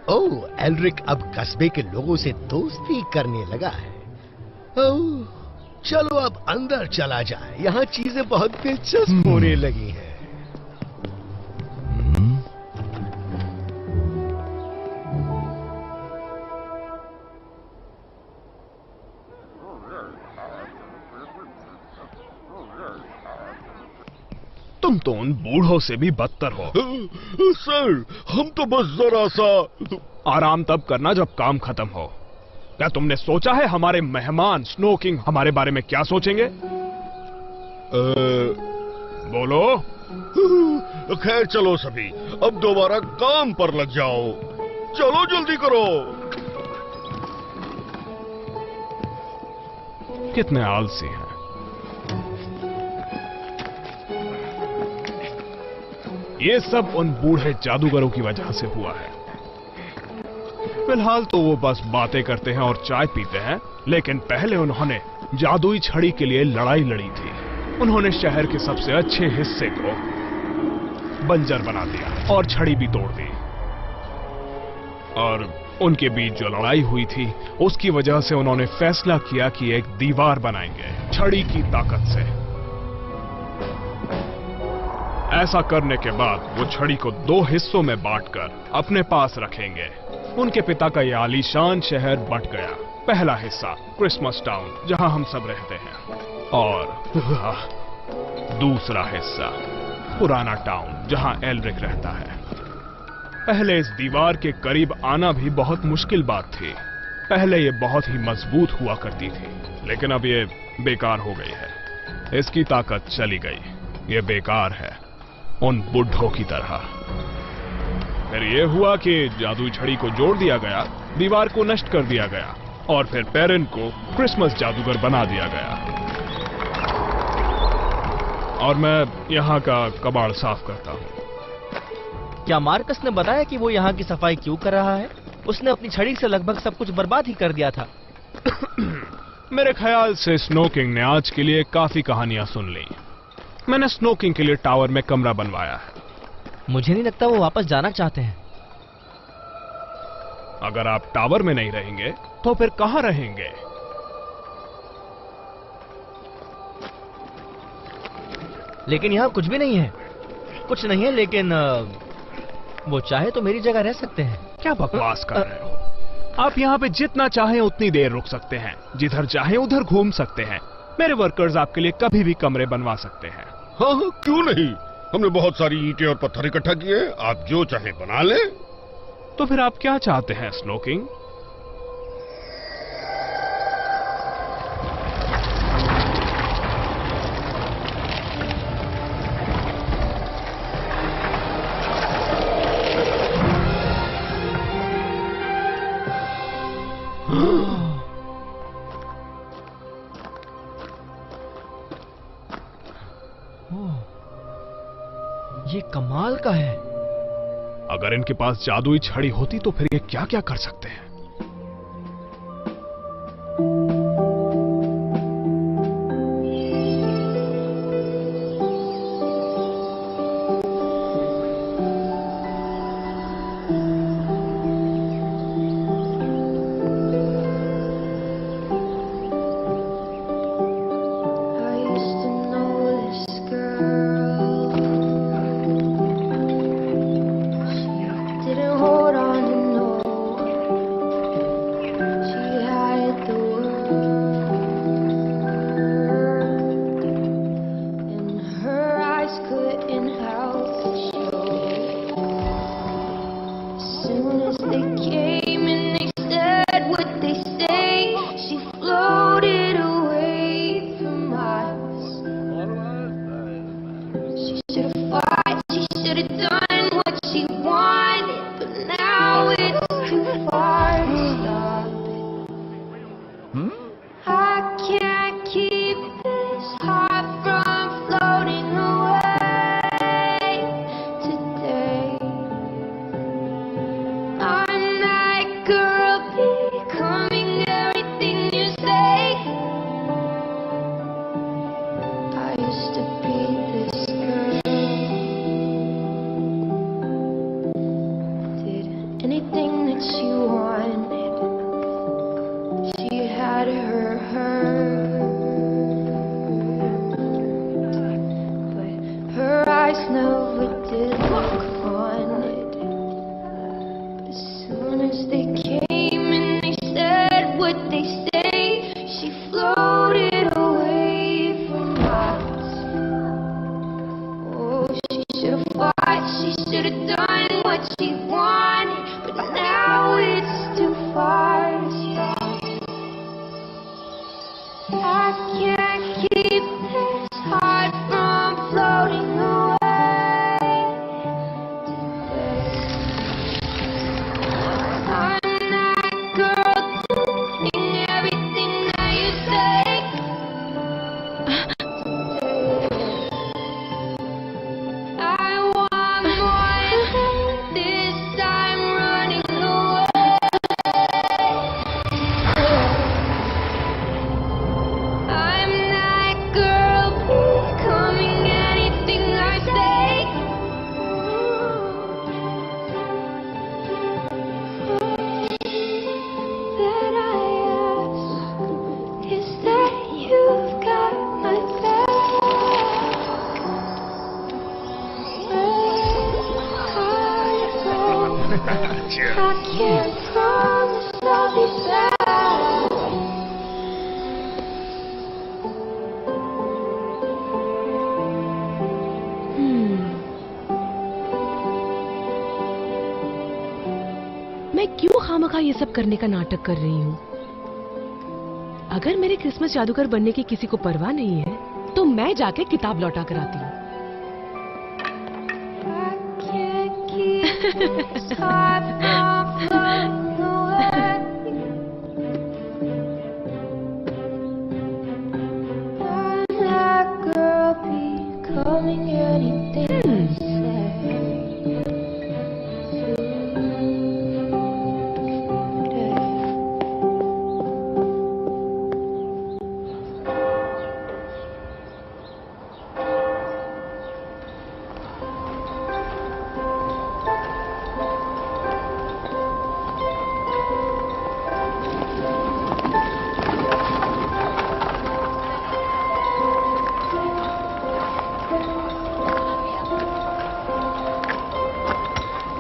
ओह, एल्रिक अब कस्बे के लोगों से दोस्ती करने लगा है। ओह, चलो अब अंदर चला जाए। यहाँ चीजें बहुत दिलचस्प होने लगी हैं। तुम तो उन बूढ़ों से भी बदतर हो। सर, हम तो बस जरा सा। आराम तब करना जब काम खत्म हो। क्या तुमने सोचा है हमारे मेहमान स्नो किंग हमारे बारे में क्या सोचेंगे? बोलो। खैर, चलो सभी, अब दोबारा काम पर लग जाओ। चलो जल्दी करो। कितने आलसी हैं। ये सब उन बूढ़े जादूगरों की वजह से हुआ है। फिलहाल तो वो बस बातें करते हैं और चाय पीते हैं, लेकिन पहले उन्होंने जादुई छड़ी के लिए लड़ाई लड़ी थी। उन्होंने शहर के सबसे अच्छे हिस्से को बंजर बना दिया और छड़ी भी तोड़ दी। और उनके बीच जो लड़ाई हुई थी उसकी वजह से उन्होंने फैसला किया कि एक दीवार बनाएंगे छड़ी की ताकत से। ऐसा करने के बाद वो छड़ी को 2 हिस्सों में बांटकर अपने पास रखेंगे। उनके पिता का यह आलीशान शहर बंट गया। पहला हिस्सा क्रिसमस टाउन, जहां हम सब रहते हैं, और दूसरा हिस्सा पुराना टाउन, जहां एल्रिक रहता है। पहले इस दीवार के करीब आना भी बहुत मुश्किल बात थी। पहले ये बहुत ही मजबूत हुआ करती थी, लेकिन अब ये बेकार हो गई है। इसकी ताकत चली गई। ये बेकार है, उन बुढ़ों की तरह। फिर यह हुआ कि जादुई छड़ी को जोड़ दिया गया, दीवार को नष्ट कर दिया गया, और फिर पेरेन को क्रिसमस जादूगर बना दिया गया। और मैं यहाँ का कबाड़ साफ करता हूँ। क्या मार्कस ने बताया कि वो यहाँ की सफाई क्यों कर रहा है? उसने अपनी छड़ी से लगभग सब कुछ बर्बाद ही कर दिया था। मेरे ख्याल से स्नो किंग ने आज के लिए काफी कहानियां सुन ली। मैंने स्नो किंग के लिए टावर में कमरा बनवाया है। मुझे नहीं लगता वो वापस जाना चाहते हैं। अगर आप टावर में नहीं रहेंगे तो फिर कहां रहेंगे? लेकिन यहाँ कुछ भी नहीं है। कुछ नहीं है, लेकिन वो चाहे तो मेरी जगह रह सकते हैं। क्या बकवास कर रहे हो? आप यहाँ पे जितना चाहें उतनी देर रुक सकते हैं, जिधर चाहें उधर घूम सकते हैं। मेरे वर्कर्स आपके लिए कभी भी कमरे बनवा सकते हैं। हाँ हाँ, क्यों नहीं। हमने बहुत सारी ईंटें और पत्थर इकट्ठा किए, आप जो चाहे बना लें। तो फिर आप क्या चाहते हैं स्नो किंग? ये कमाल का है। अगर इनके पास जादुई छड़ी होती तो फिर ये क्या क्या कर सकते हैं। मैं क्यों खामखा ये सब करने का नाटक कर रही हूँ? अगर मेरे क्रिसमस जादूगर बनने की किसी को परवाह नहीं है तो मैं जाके किताब लौटा कर आती हूँ।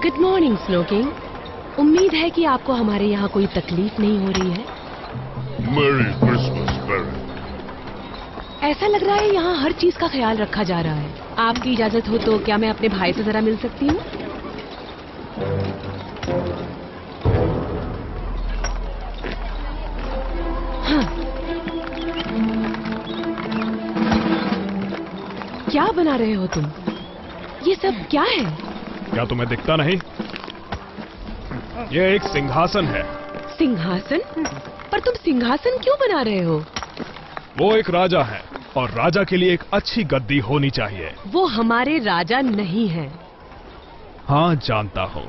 Good morning snow king. उम्मीद है कि आपको हमारे यहाँ कोई तकलीफ नहीं हो रही है। मेरी क्रिसमस बैरन। ऐसा लग रहा है यहाँ हर चीज का ख्याल रखा जा रहा है। आपकी इजाजत हो तो क्या मैं अपने भाई से जरा मिल सकती हूँ? हाँ। क्या बना रहे हो तुम? ये सब क्या है? क्या तुम्हें दिखता नहीं? यह एक सिंहासन है। सिंहासन? पर तुम सिंहासन क्यों बना रहे हो? वो एक राजा है और राजा के लिए एक अच्छी गद्दी होनी चाहिए। वो हमारे राजा नहीं है। हाँ, जानता हूं।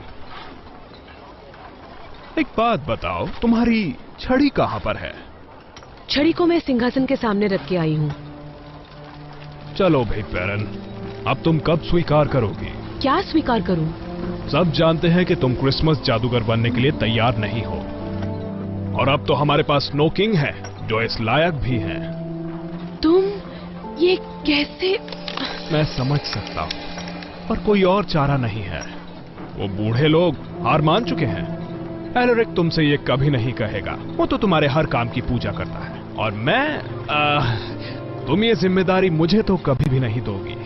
एक बात बताओ, तुम्हारी छड़ी कहां पर है? छड़ी को मैं सिंहासन के सामने रख के आई हूँ। चलो भाई पेरन, अब तुम कब स्वीकार करोगी? क्या स्वीकार करूं? सब जानते हैं कि तुम क्रिसमस जादूगर बनने के लिए तैयार नहीं हो, और अब तो हमारे पास स्नो किंग है जो इस लायक भी है। तुम ये कैसे? मैं समझ सकता हूं, पर कोई और चारा नहीं है। वो बूढ़े लोग हार मान चुके हैं। एलरिक तुमसे ये कभी नहीं कहेगा, वो तो तुम्हारे हर काम की पूजा करता है, और तुम ये जिम्मेदारी मुझे तो कभी भी नहीं दोगी।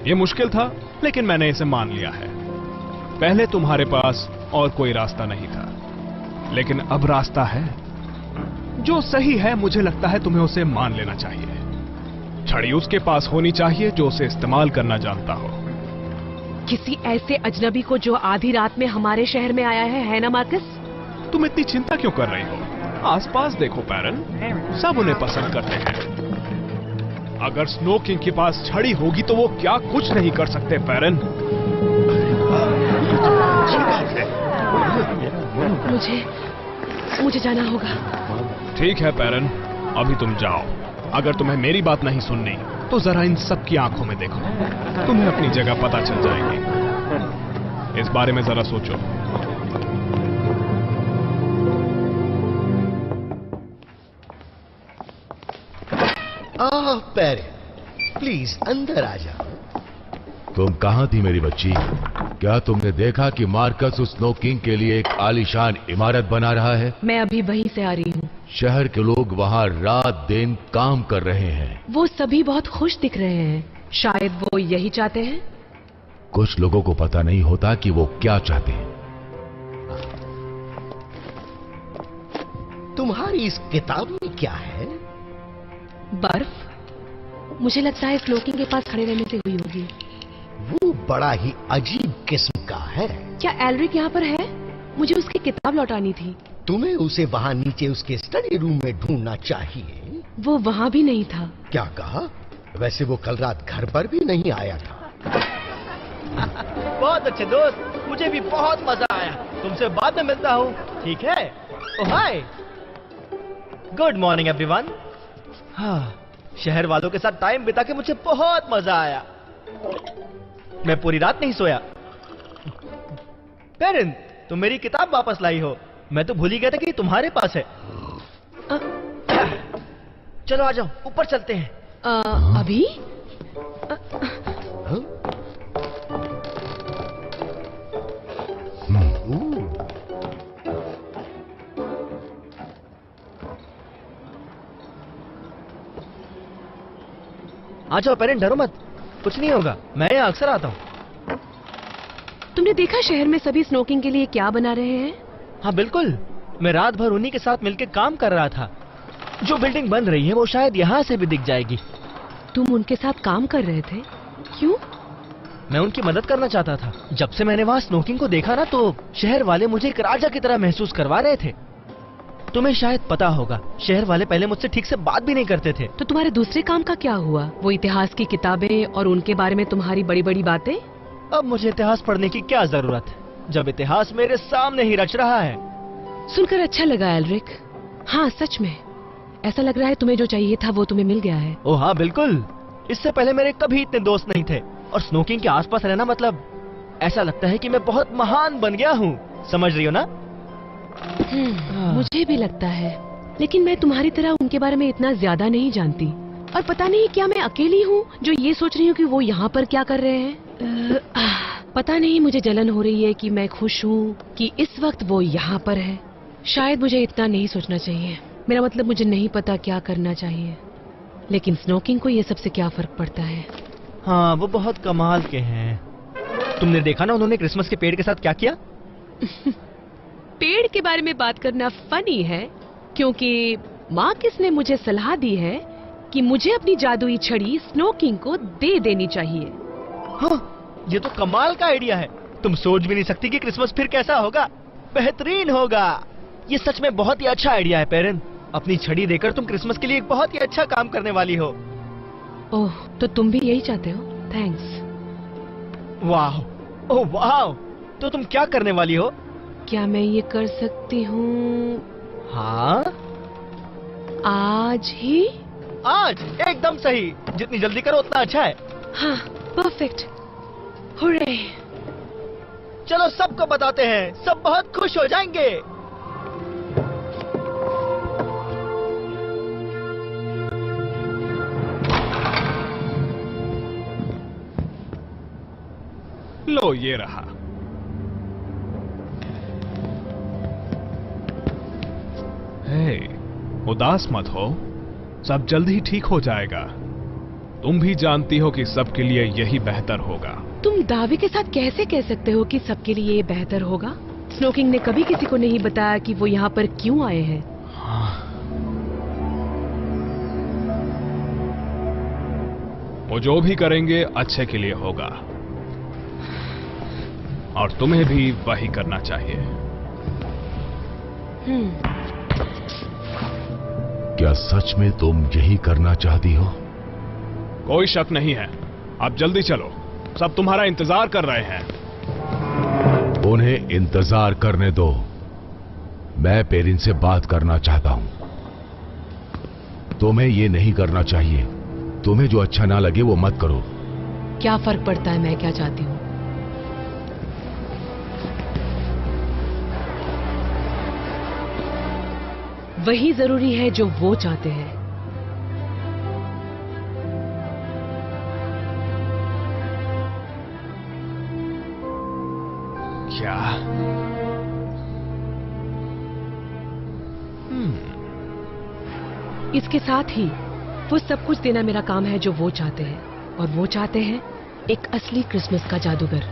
ये मुश्किल था, लेकिन मैंने इसे मान लिया है। पहले तुम्हारे पास और कोई रास्ता नहीं था, लेकिन अब रास्ता है। जो सही है, मुझे लगता है तुम्हें उसे मान लेना चाहिए। छड़ी उसके पास होनी चाहिए जो उसे इस्तेमाल करना जानता हो। किसी ऐसे अजनबी को जो आधी रात में हमारे शहर में आया है ना मार्कस? तुम इतनी चिंता क्यों कर रही हो? आसपास देखो पैरन, सब उन्हें पसंद करते हैं। अगर स्नो किंग के पास छड़ी होगी तो वो क्या कुछ नहीं कर सकते पैरन। मुझे जाना होगा। ठीक है पैरन, अभी तुम जाओ। अगर तुम्हें मेरी बात नहीं सुननी तो जरा इन सब की आंखों में देखो, तुम्हें अपनी जगह पता चल जाएगी। इस बारे में जरा सोचो। पेरेन, प्लीज अंदर आ जाओ। तुम कहां थी मेरी बच्ची? क्या तुमने देखा कि मार्कस उस स्नो किंग के लिए एक आलीशान इमारत बना रहा है? मैं अभी वहीं से आ रही हूँ। शहर के लोग वहां रात दिन काम कर रहे हैं। वो सभी बहुत खुश दिख रहे हैं। शायद वो यही चाहते हैं। कुछ लोगों को पता नहीं होता कि वो क्या चाहते हैं। तुम्हारी इस किताब में क्या है? बर्फ। मुझे लगता है स्नो किंग के पास खड़े रहने से हुई होगी। वो बड़ा ही अजीब किस्म का है। क्या एलरिक यहाँ पर है? मुझे उसकी किताब लौटानी थी। तुम्हें उसे वहाँ नीचे उसके स्टडी रूम में ढूंढना चाहिए। वो वहाँ भी नहीं था। क्या कहा? वैसे वो कल रात घर पर भी नहीं आया था। बहुत अच्छे दोस्त, मुझे भी बहुत मजा आया। तुमसे बाद में मिलता हूँ, ठीक है? ओह हाय, गुड मॉर्निंग एवरीवन। हाँ, शहर वालों के साथ टाइम बिता के मुझे बहुत मजा आया। मैं पूरी रात नहीं सोया। पेरेन, तुम मेरी किताब वापस लाई हो। मैं तो भूल ही गया था कि तुम्हारे पास है। चलो आ जाओ, ऊपर चलते हैं। अभी? आ जाओ पेरेंट, डरो मत, कुछ नहीं होगा। मैं यहाँ अक्सर आता हूँ। तुमने देखा शहर में सभी स्नो किंग के लिए क्या बना रहे हैं? हाँ बिल्कुल, मैं रात भर उन्हीं के साथ मिलकर काम कर रहा था। जो बिल्डिंग बन रही है वो शायद यहाँ से भी दिख जाएगी। तुम उनके साथ काम कर रहे थे? क्यों? मैं उनकी मदद करना चाहता था। जब से मैंने वहाँ स्नो किंग को देखा ना, तो शहर वाले मुझे एक राजा की तरह महसूस करवा रहे थे। तुम्हें शायद पता होगा, शहर वाले पहले मुझसे ठीक से बात भी नहीं करते थे। तो तुम्हारे दूसरे काम का क्या हुआ? वो इतिहास की किताबें और उनके बारे में तुम्हारी बड़ी बड़ी बातें? अब मुझे इतिहास पढ़ने की क्या जरूरत है, जब इतिहास मेरे सामने ही रच रहा है। सुनकर अच्छा लगा एलरिक। हाँ सच में, ऐसा लग रहा है तुम्हें जो चाहिए था वो तुम्हें मिल गया है। ओ हाँ बिल्कुल, इससे पहले मेरे कभी इतने दोस्त नहीं थे, और स्नो किंग के आसपास रहना मतलब ऐसा लगता है कि मैं बहुत महान बन गया हूँ। समझ रही हो ना? मुझे भी लगता है, लेकिन मैं तुम्हारी तरह उनके बारे में इतना ज्यादा नहीं जानती। और पता नहीं क्या मैं अकेली हूँ जो ये सोच रही हूँ कि वो यहाँ पर क्या कर रहे हैं। पता नहीं, मुझे जलन हो रही है कि मैं खुश हूँ कि इस वक्त वो यहाँ पर है। शायद मुझे इतना नहीं सोचना चाहिए। मेरा मतलब मुझे नहीं पता क्या करना चाहिए, लेकिन स्नो किंग को ये सबसे क्या फर्क पड़ता है। हाँ, वो बहुत कमाल के हैं। तुमने देखा ना उन्होंने क्रिसमस के पेड़ के साथ क्या किया? पेड़ के बारे में बात करना फनी है, क्योंकि मार्कस ने मुझे सलाह दी है कि मुझे अपनी जादुई छड़ी स्नो किंग को दे देनी चाहिए। हाँ, ये तो कमाल का आइडिया है। तुम सोच भी नहीं सकती कि क्रिसमस फिर कैसा होगा। बेहतरीन होगा। ये सच में बहुत ही अच्छा आइडिया है पेरेंट। अपनी छड़ी देकर तुम क्रिसमस के लिए एक बहुत ही अच्छा काम करने वाली हो। ओह, तो तुम भी यही चाहते हो? थैंक्स। वाह, ओह वाह, तो तुम क्या करने वाली हो? क्या मैं ये कर सकती हूँ हाँ, आज ही? आज एकदम सही। जितनी जल्दी करो उतना अच्छा है। हाँ, परफेक्ट। हुर्रे। चलो सबको बताते हैं, सब बहुत खुश हो जाएंगे। लो, ये रहा। हे, उदास मत हो, सब जल्द ही ठीक हो जाएगा। तुम भी जानती हो कि सबके लिए यही बेहतर होगा। तुम दावे के साथ कैसे कह सकते हो कि सबके लिए ये बेहतर होगा? स्नोकिंग ने कभी किसी को नहीं बताया कि वो यहाँ पर क्यों आए हैं। वो जो भी करेंगे अच्छे के लिए होगा, और तुम्हें भी वही करना चाहिए। क्या सच में तुम यही करना चाहती हो? कोई शक नहीं है। अब जल्दी चलो, सब तुम्हारा इंतजार कर रहे हैं। उन्हें इंतजार करने दो, मैं पेरिन से बात करना चाहता हूं। तुम्हें ये नहीं करना चाहिए। तुम्हें जो अच्छा ना लगे वो मत करो। क्या फर्क पड़ता है मैं क्या चाहती हूँ? वही जरूरी है जो वो चाहते हैं। क्या? इसके साथ ही वो सब कुछ देना मेरा काम है जो वो चाहते हैं, और वो चाहते हैं एक असली क्रिसमस का जादूगर।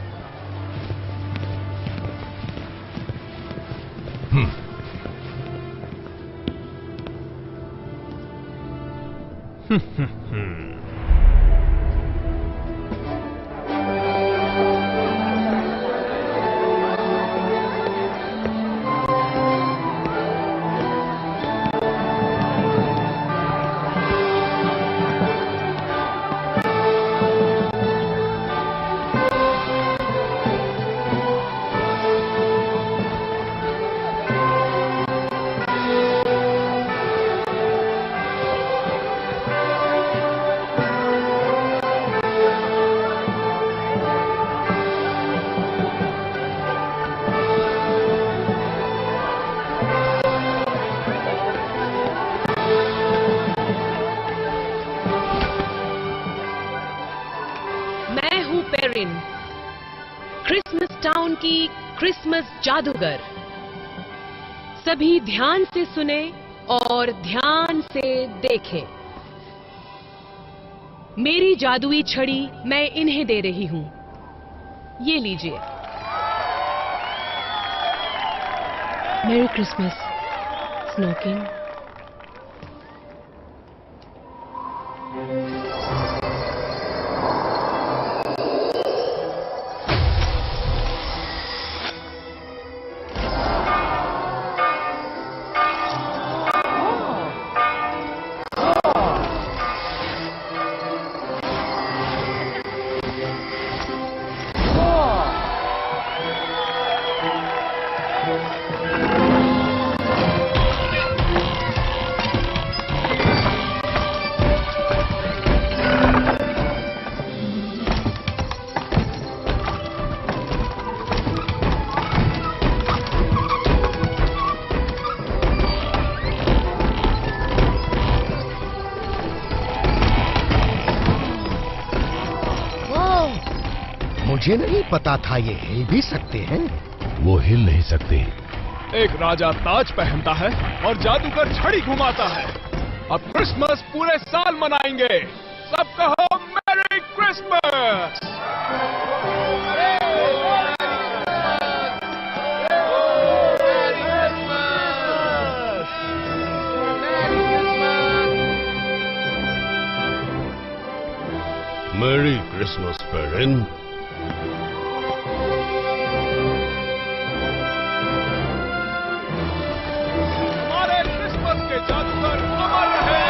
क्रिसमस टाउन की क्रिसमस जादूगर। सभी ध्यान से सुने और ध्यान से देखें। मेरी जादुई छड़ी मैं इन्हें दे रही हूं। ये लीजिए। मेरी क्रिसमस स्नोकिंग। मुझे नहीं पता था ये हिल भी सकते हैं। वो हिल नहीं सकते। एक राजा ताज पहनता है और जादूगर छड़ी घुमाता है। अब क्रिसमस पूरे साल मनाएंगे। सब कहो merry Christmas. Merry Christmas Perrin. जादूगर अमर रहे।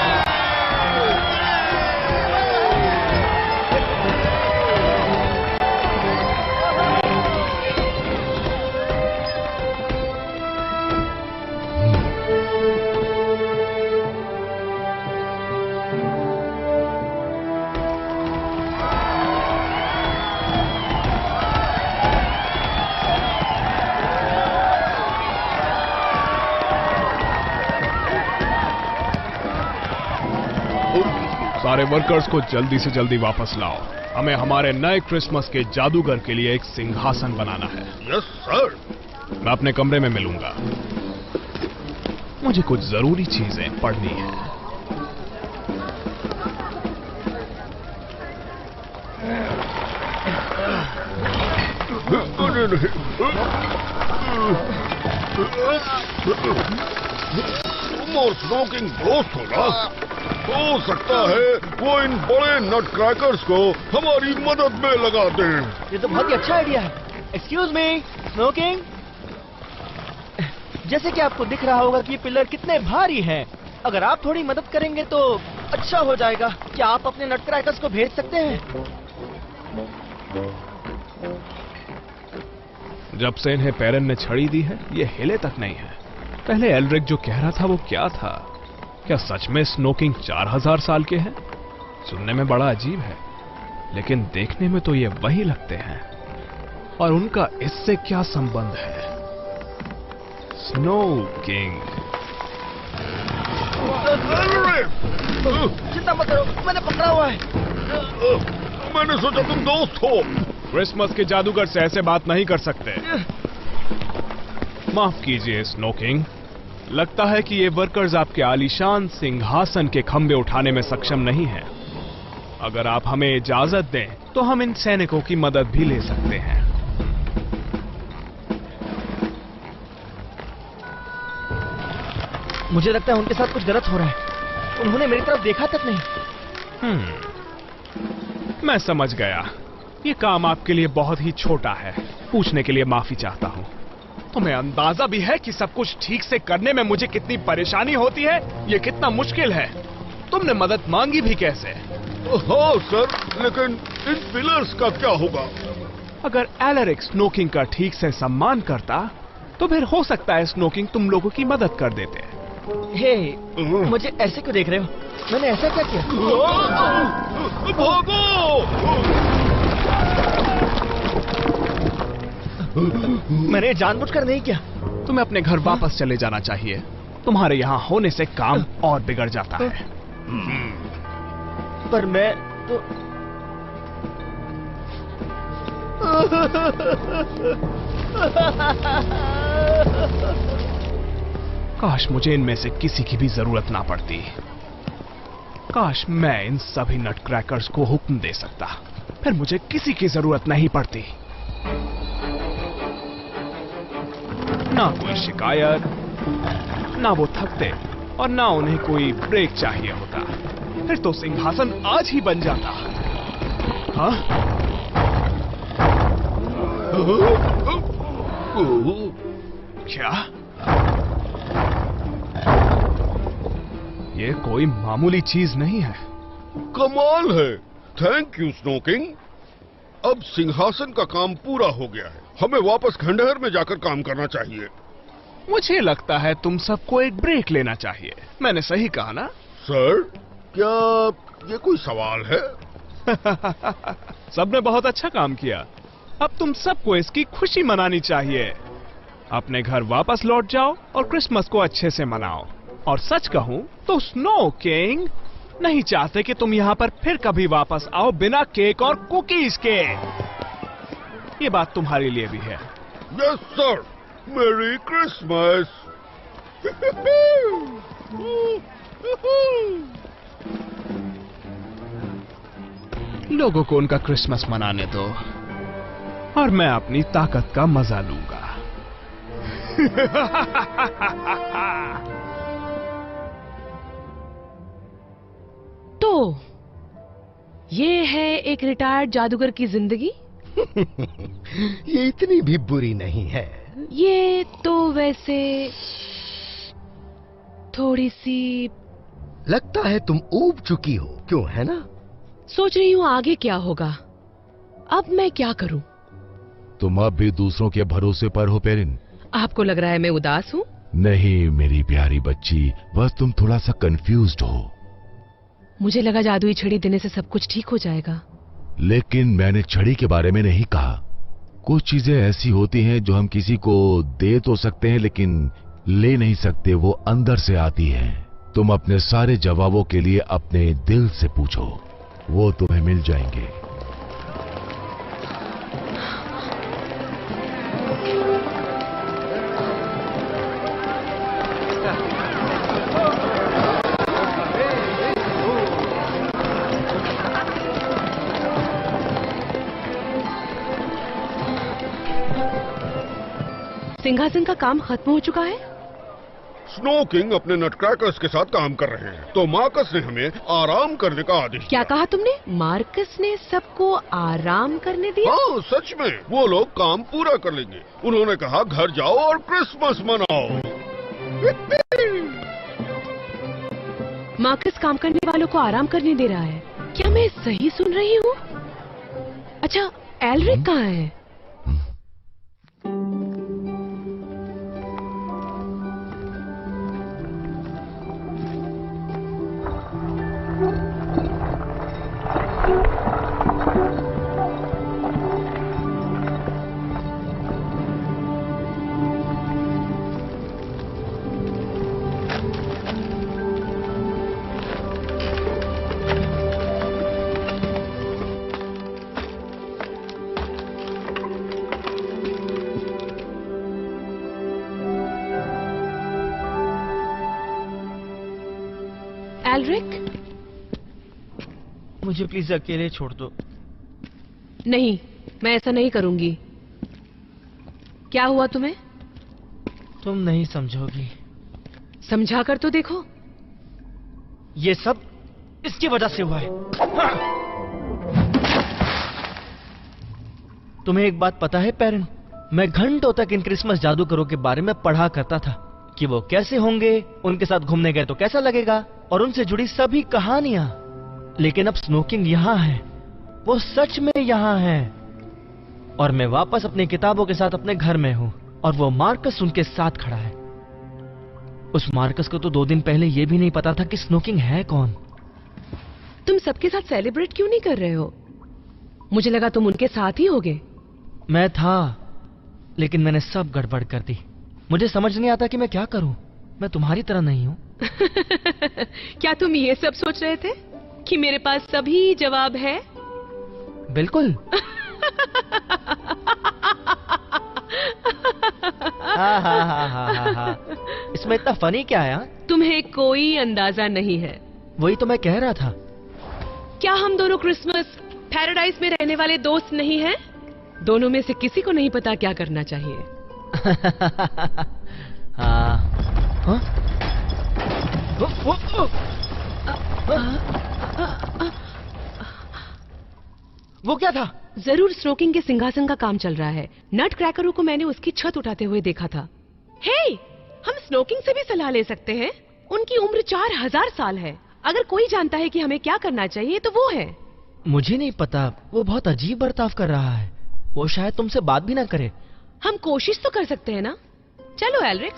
सारे वर्कर्स को जल्दी से जल्दी वापस लाओ। हमें हमारे नए क्रिसमस के जादूगर के लिए एक सिंहासन बनाना है। Yes sir. मैं अपने कमरे में मिलूंगा। मुझे कुछ जरूरी चीजें पढ़नी है। मोर स्मोकिंग दोस्त होगा। हो सकता है वो इन बड़े नट क्रैकर्स को हमारी मदद में लगा दे। ये तो बहुत ही अच्छा आइडिया है। Excuse me, smoking. जैसे कि आपको दिख रहा होगा कि ये पिलर कितने भारी हैं। अगर आप थोड़ी मदद करेंगे तो अच्छा हो जाएगा। क्या आप अपने नट क्रैकर्स को भेज सकते हैं? जब से इन्हें पेरेन ने छड़ी दी है, ये हिले तक नहीं है। पहले एल्रिक जो कह रहा था वो क्या था? क्या सच में स्नोकिंग 4000 साल के हैं? सुनने में बड़ा अजीब है, लेकिन देखने में तो ये वही लगते हैं। और उनका इससे क्या संबंध है? Snow king. चिंता मत करो, मैंने पकड़ा हुआ है। मैंने सोचा तुम दोस्त हो। क्रिसमस के जादूगर से ऐसे बात नहीं कर सकते। माफ कीजिए स्नो किंग, लगता है कि ये वर्कर्स आपके आलीशान सिंहासन के खंभे उठाने में सक्षम नहीं हैं। अगर आप हमें इजाजत दें तो हम इन सैनिकों की मदद भी ले सकते हैं। मुझे लगता है उनके साथ कुछ गलत हो रहा है। उन्होंने मेरी तरफ देखा तक नहीं। मैं समझ गया। ये काम आपके लिए बहुत ही छोटा है। पूछने के लिए माफी चाहता हूँ। तुम्हें अंदाजा भी है कि सब कुछ ठीक से करने में मुझे कितनी परेशानी होती है? ये कितना मुश्किल है। तुमने मदद मांगी भी कैसे? हाँ सर, लेकिन इन पिलर्स का क्या होगा? अगर एलरिक स्नोकिंग का ठीक से सम्मान करता तो फिर हो सकता है स्नोकिंग तुम लोगों की मदद कर देते। हे, मुझे ऐसे क्यों देख रहे हो? मैंने ऐसा क्या किया? भागो! मैंने जानबूझकर नहीं किया। तुम्हें अपने घर वापस चले जाना चाहिए। तुम्हारे यहाँ होने से काम और बिगड़ जाता है। पर मैं तो काश मुझे इनमें से किसी की भी जरूरत ना पड़ती। काश मैं इन सभी नट क्रैकर्स को हुक्म दे सकता, फिर मुझे किसी की जरूरत नहीं पड़ती। ना कोई शिकायत, ना वो थकते और ना उन्हें कोई ब्रेक चाहिए होता। फिर तो सिंहासन आज ही बन जाता। हाँ? क्या? ये कोई मामूली चीज नहीं है। कमाल है। Thank you snow king. अब सिंहासन का काम पूरा हो गया है। हमें वापस खंडहर में जाकर काम करना चाहिए। मुझे लगता है तुम सबको एक ब्रेक लेना चाहिए। मैंने सही कहा ना? सर, क्या ये कोई सवाल है? सबने बहुत अच्छा काम किया। अब तुम सबको इसकी खुशी मनानी चाहिए। अपने घर वापस लौट जाओ और क्रिसमस को अच्छे से मनाओ। और सच कहूं तो स्नो किंग नहीं चाहते कि तुम यहाँ पर फिर कभी वापस आओ बिना केक और कुकीज के। ये बात तुम्हारे लिए भी है। Yes sir. मेरी क्रिसमस। लोगों को उनका क्रिसमस मनाने दो और मैं अपनी ताकत का मजा लूंगा। तो ये है एक रिटायर्ड जादूगर की जिंदगी। ये इतनी भी बुरी नहीं है। ये तो वैसे थोड़ी सी लगता है तुम ऊब चुकी हो, क्यों है ना? सोच रही हूँ आगे क्या होगा। अब मैं क्या करूं? तुम अब भी दूसरों के भरोसे पर हो पेरिन? आपको लग रहा है मैं उदास हूँ? नहीं मेरी प्यारी बच्ची, बस तुम थोड़ा सा कंफ्यूज्ड हो। मुझे लगा जादुई छड़ी देने से सब कुछ ठीक हो जाएगा। लेकिन मैंने छड़ी के बारे में नहीं कहा। कुछ चीजें ऐसी होती हैं जो हम किसी को दे तो सकते हैं लेकिन ले नहीं सकते, वो अंदर से आती हैं। तुम अपने सारे जवाबों के लिए अपने दिल से पूछो, वो तुम्हें मिल जाएंगे। सिंहासन का काम खत्म हो चुका है। स्नो किंग अपने नटक्रैकर्स के साथ काम कर रहे हैं, तो मार्कस ने हमें आराम करने का आदेश क्या दिया। कहा तुमने? मार्कस ने सबको आराम करने दिया? हाँ सच में, वो लोग काम पूरा कर लेंगे। उन्होंने कहा घर जाओ और क्रिसमस मनाओ। मार्कस काम करने वालों को आराम करने दे रहा है। क्या मैं सही सुन रही हूँ? अच्छा, एल्रिक कहाँ है? एल्रिक, मुझे प्लीज अकेले छोड़ दो। नहीं, मैं ऐसा नहीं करूंगी। क्या हुआ तुम्हें? तुम नहीं समझोगी। समझा कर तो देखो। ये सब इसकी वजह से हुआ है। तुम्हें एक बात पता है पेरेंट? मैं घंटों तक इन क्रिसमस जादूगरों के बारे में पढ़ा करता था कि वो कैसे होंगे, उनके साथ घूमने गए तो कैसा लगेगा, और उनसे जुड़ी सभी कहानियां। लेकिन अब स्नो किंग यहाँ है, वो सच में यहाँ है, और मैं वापस अपनी किताबों के साथ अपने घर में हूँ, और वो मार्कस उनके साथ खड़ा है। उस मार्कस को तो 2 दिन पहले ये भी नहीं पता था कि स्नो किंग है कौन। तुम सबके साथ सेलिब्रेट क्यों नहीं कर रहे हो? मुझे लगा तुम उनके साथ ही होगे। मैं था, लेकिन मैंने सब गड़बड़ कर दी। मुझे समझ नहीं आता कि मैं क्या करूं। मैं तुम्हारी तरह नहीं हूं। क्या तुम ये सब सोच रहे थे कि मेरे पास सभी जवाब है? बिल्कुल। हा। इसमें इतना फनी क्या है? तुम्हें कोई अंदाजा नहीं है। वही तो मैं कह रहा था। क्या हम दोनों क्रिसमस पैराडाइज में रहने वाले दोस्त नहीं हैं? दोनों में से किसी को नहीं पता क्या करना चाहिए। हाँ? वो क्या था? जरूर स्नो किंग के सिंहासन का काम चल रहा है। नट क्रैकरों को मैंने उसकी छत उठाते हुए देखा था। हे, हम स्नो किंग से भी सलाह ले सकते हैं। उनकी उम्र 4000 साल है। अगर कोई जानता है कि हमें क्या करना चाहिए तो वो है। मुझे नहीं पता। वो बहुत अजीब बर्ताव कर रहा है। वो शायद तुमसे बात भी ना करे। हम कोशिश तो कर सकते हैं ना? चलो एल्रिक।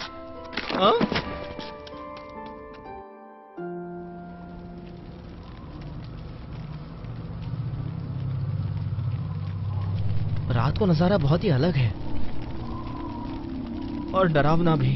रात को नजारा बहुत ही अलग है और डरावना भी।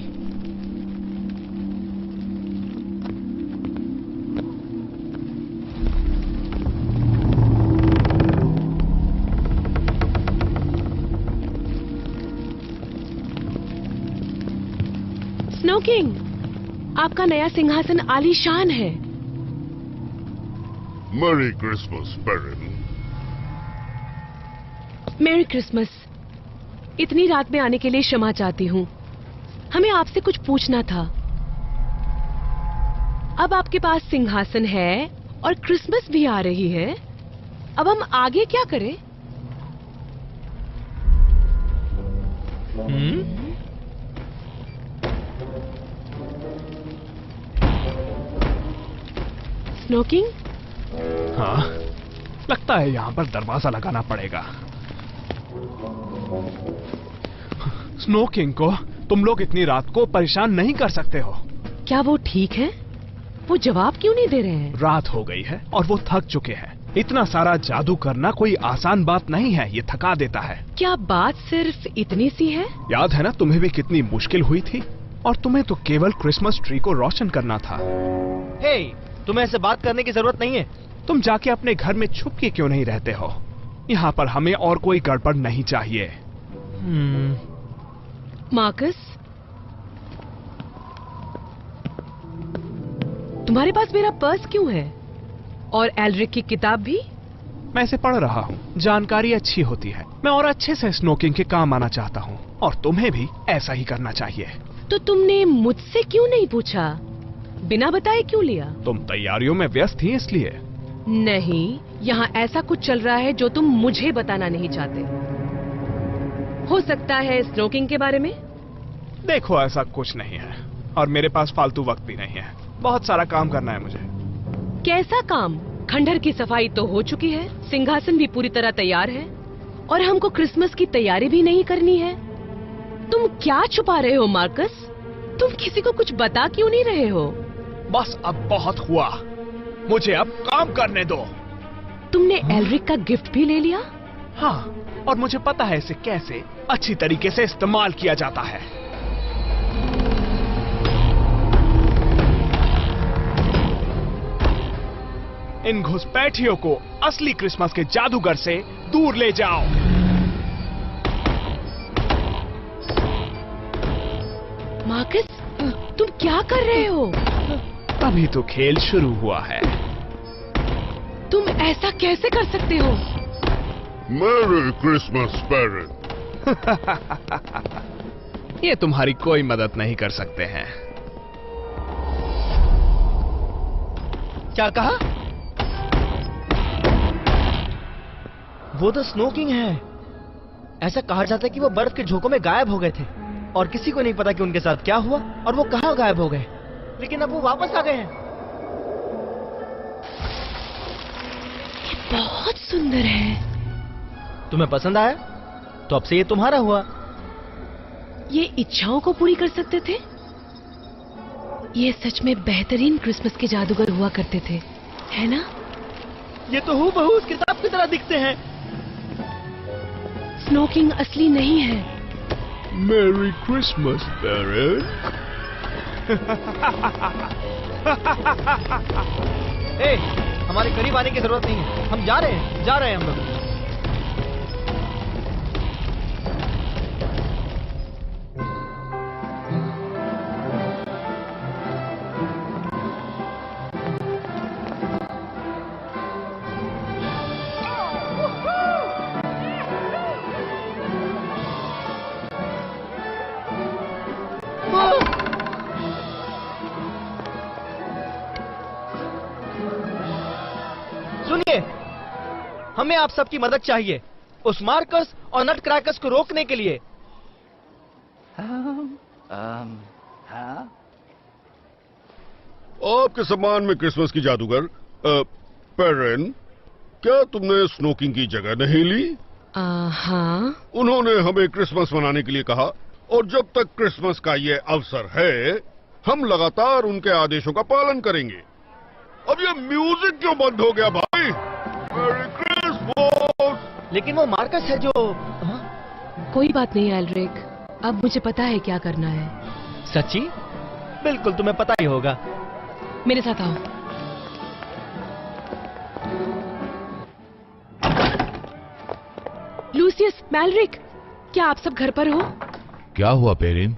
स्नो किंग, आपका नया सिंहासन आलीशान है। Merry Christmas parent. मेरी क्रिसमस। इतनी रात में आने के लिए क्षमा चाहती हूँ। हमें आपसे कुछ पूछना था। अब आपके पास सिंहासन है और क्रिसमस भी आ रही है। अब हम आगे क्या करें? Snow king? हाँ, लगता है यहाँ पर दरवाजा लगाना पड़ेगा। स्नो किंग को तुम लोग इतनी रात को परेशान नहीं कर सकते हो। क्या वो ठीक है? वो जवाब क्यों नहीं दे रहे हैं? रात हो गई है और वो थक चुके हैं। इतना सारा जादू करना कोई आसान बात नहीं है, ये थका देता है। क्या बात सिर्फ इतनी सी है? याद है ना तुम्हें भी कितनी मुश्किल हुई थी और तुम्हें तो केवल क्रिसमस ट्री को रोशन करना था। हे, तुम्हें ऐसे बात करने की जरूरत नहीं है। तुम जाके अपने घर में छुप के क्यों नहीं रहते हो? यहाँ पर हमें और कोई गड़बड़ नहीं चाहिए। मार्कस, तुम्हारे पास मेरा पर्स क्यों है? और एल्रिक की किताब भी? मैं इसे पढ़ रहा हूँ, जानकारी अच्छी होती है। मैं और अच्छे से स्नोकिंग के काम आना चाहता हूँ, और तुम्हें भी ऐसा ही करना चाहिए। तो तुमने मुझसे क्यों नहीं पूछा? बिना बताए क्यों लिया? तुम तैयारियों में व्यस्त थी इसलिए। नहीं, यहाँ ऐसा कुछ चल रहा है जो तुम मुझे बताना नहीं चाहते। हो सकता है स्नोकिंग के बारे में? देखो, ऐसा कुछ नहीं है, और मेरे पास फालतू वक्त भी नहीं है। बहुत सारा काम करना है मुझे। कैसा काम? खंडहर की सफाई तो हो चुकी है, सिंहासन भी पूरी तरह तैयार है, और हमको क्रिसमस की तैयारी भी नहीं करनी है। तुम क्या छुपा रहे हो मार्कस? तुम किसी को कुछ बता क्यों नहीं रहे हो? बस अब बहुत हुआ, मुझे अब काम करने दो। तुमने एल्रिक का गिफ्ट भी ले लिया? हाँ, और मुझे पता है इसे कैसे अच्छी तरीके से इस्तेमाल किया जाता है। इन घुसपैठियों को असली क्रिसमस के जादूगर से दूर ले जाओ। मार्कस, तुम क्या कर रहे हो? अभी तो खेल शुरू हुआ है। तुम ऐसा कैसे कर सकते हो? Merry Christmas parent. ये तुम्हारी कोई मदद नहीं कर सकते हैं। क्या कहा? वो तो स्नोकिंग है। ऐसा कहा जाता है कि वो बर्फ के झोंकों में गायब हो गए थे, और किसी को नहीं पता कि उनके साथ क्या हुआ और वो कहां गायब हो गए। लेकिन अब वो वापस आ गए हैं। ये बहुत सुंदर है। तुम्हें पसंद आया? तो अब से ये तुम्हारा हुआ। ये इच्छाओं को पूरी कर सकते थे? ये सच में बेहतरीन क्रिसमस के जादूगर हुआ करते थे, है ना? ये तो हूबहू उस किताब की तरह दिखते हैं। स्नोकिंग असली नहीं है। Merry Christmas parent. ए, हमारे करीब आने की जरूरत नहीं है। हम जा रहे हैं हम लोग। सुनिए, हमें आप सबकी मदद चाहिए उस मार्कस और नट क्रैकर्स को रोकने के लिए। आपके सम्मान में क्रिसमस की जादूगर पेरेंट, क्या तुमने स्नोकिंग की जगह नहीं ली? हाँ। उन्होंने हमें क्रिसमस मनाने के लिए कहा, और जब तक क्रिसमस का ये अवसर है, हम लगातार उनके आदेशों का पालन करेंगे। अब ये म्यूजिक क्यों बंद हो गया भाई? Merry Christmas. लेकिन वो मार्कस है जो कोई बात नहीं एल्रिक, अब मुझे पता है क्या करना है। सच्ची? बिल्कुल, तुम्हें पता ही होगा। मेरे साथ आओ। लूसियस, मैलरिक, क्या आप सब घर पर हो? क्या हुआ पेरिन?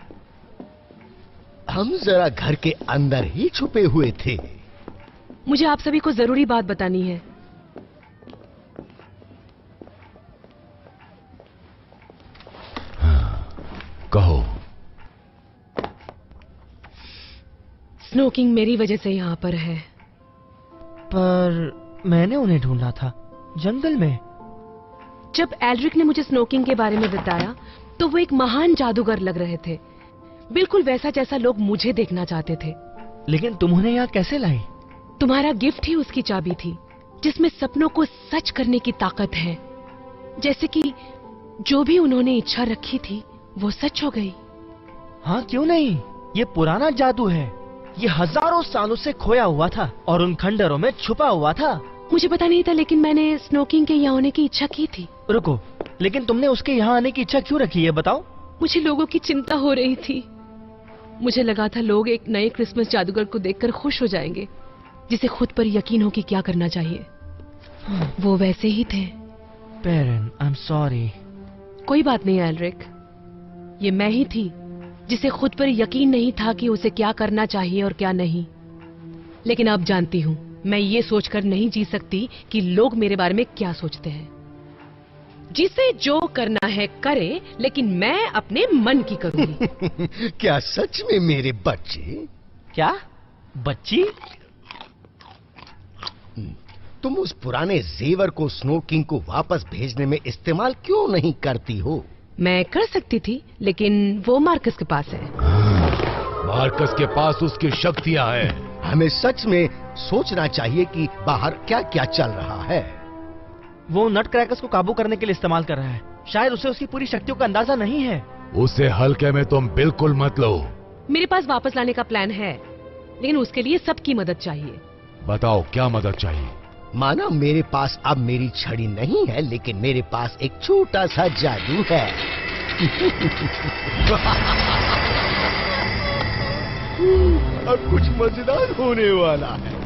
हम जरा घर के अंदर ही छुपे हुए थे। मुझे आप सभी को जरूरी बात बतानी है। कहो। स्नोकिंग मेरी वजह से यहाँ पर है। पर मैंने उन्हें ढूंढा था जंगल में। जब एल्रिक ने मुझे स्नोकिंग के बारे में बताया तो वो एक महान जादूगर लग रहे थे, बिल्कुल वैसा जैसा लोग मुझे देखना चाहते थे। लेकिन तुम उन्हें यहाँ कैसे लाई? तुम्हारा गिफ्ट ही उसकी चाबी थी, जिसमें सपनों को सच करने की ताकत है। जैसे कि जो भी उन्होंने इच्छा रखी थी वो सच हो गई। हाँ, क्यों नहीं? ये पुराना जादू है। ये हजारों सालों से खोया हुआ था और उन खंडरों में छुपा हुआ था। मुझे पता नहीं था, लेकिन मैंने स्नोकिंग के यहाँ होने की इच्छा की थी। रुको, लेकिन तुमने उसके यहाँ आने की इच्छा क्यों रखी है, बताओ? मुझे लोगों की चिंता हो रही थी। मुझे लगा था लोग एक नए क्रिसमस जादूगर को देखकर खुश हो जाएंगे, जिसे खुद पर यकीन हो कि क्या करना चाहिए। वो वैसे ही थे। Peren, I am sorry. कोई बात नहीं एल्रिक, ये मैं ही थी जिसे खुद पर यकीन नहीं था कि उसे क्या करना चाहिए और क्या नहीं। लेकिन अब जानती हूँ, मैं ये सोचकर नहीं जी सकती कि लोग मेरे बारे में क्या सोचते हैं। जिसे जो करना है करे, लेकिन मैं अपने मन की करूंगी। क्या सच में मेरे बच्चे? क्या बच्ची? तुम उस पुराने जेवर को स्नो किंग को वापस भेजने में इस्तेमाल क्यों नहीं करती हो? मैं कर सकती थी, लेकिन वो मार्कस के पास है। मार्कस के पास उसकी शक्तियां हैं। हमें सच में सोचना चाहिए कि बाहर क्या क्या चल रहा है। वो नट क्रैकर्स को काबू करने के लिए इस्तेमाल कर रहा है। शायद उसे उसकी पूरी शक्तियों का अंदाजा नहीं है। उसे हल्के में तुम बिल्कुल मत लो। मेरे पास वापस लाने का प्लान है, लेकिन उसके लिए सबकी मदद चाहिए। बताओ क्या मदद चाहिए? माना मेरे पास अब मेरी छड़ी नहीं है, लेकिन मेरे पास एक छोटा सा जादू है। अब कुछ मजेदार होने वाला है।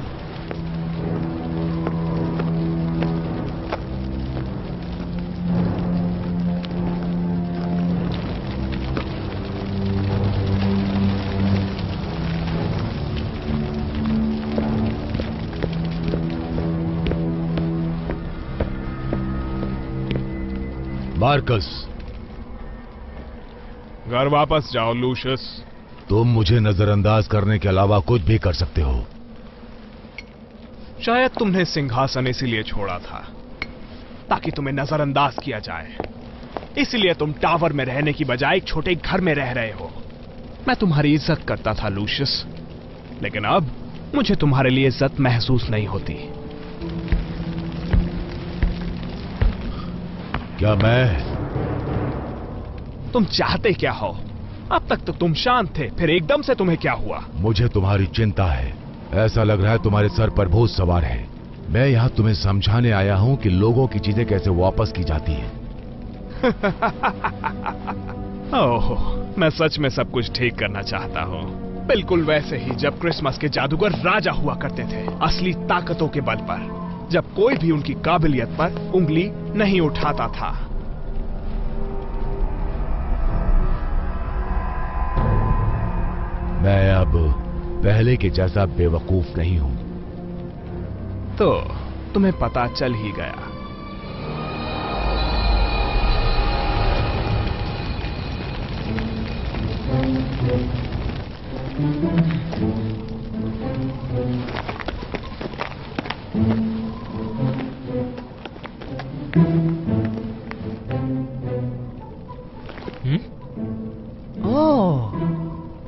मार्कस, घर वापस जाओ लूशियस। तुम मुझे नजरअंदाज करने के अलावा कुछ भी कर सकते हो। शायद तुमने सिंहासन इसीलिए छोड़ा था ताकि तुम्हें नजरअंदाज किया जाए। इसलिए तुम टावर में रहने की बजाय एक छोटे घर में रह रहे हो। मैं तुम्हारी इज्जत करता था लूशियस, लेकिन अब मुझे तुम्हारे लिए इज्जत महसूस नहीं होती। क्या तुम चाहते क्या हो? अब तक तो तुम शांत थे, फिर एकदम से तुम्हें क्या हुआ? मुझे तुम्हारी चिंता है। ऐसा लग रहा है तुम्हारे सर पर भूत सवार है। मैं यहाँ तुम्हें समझाने आया हूँ कि लोगों की चीजें कैसे वापस की जाती हैं। ओह, मैं सच में सब कुछ ठीक करना चाहता हूँ, बिल्कुल वैसे ही जब क्रिसमस के जादूगर राजा हुआ करते थे, असली ताकतों के बल पर, जब कोई भी उनकी काबिलियत पर उंगली नहीं उठाता था। मैं अब पहले के जैसा बेवकूफ नहीं हूं। तो तुम्हें पता चल ही गया।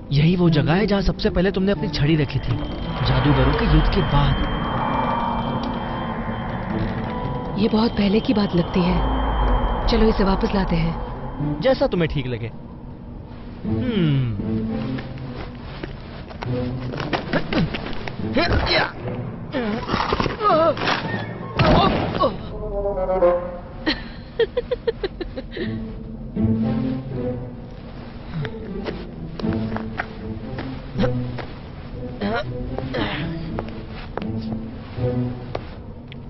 यही वो जगह है जहां सबसे पहले तुमने अपनी छड़ी रखी थी, जादूगरों के युद्ध के बाद। ये बहुत पहले की बात लगती है। चलो इसे वापस लाते हैं। जैसा तुम्हें ठीक लगे।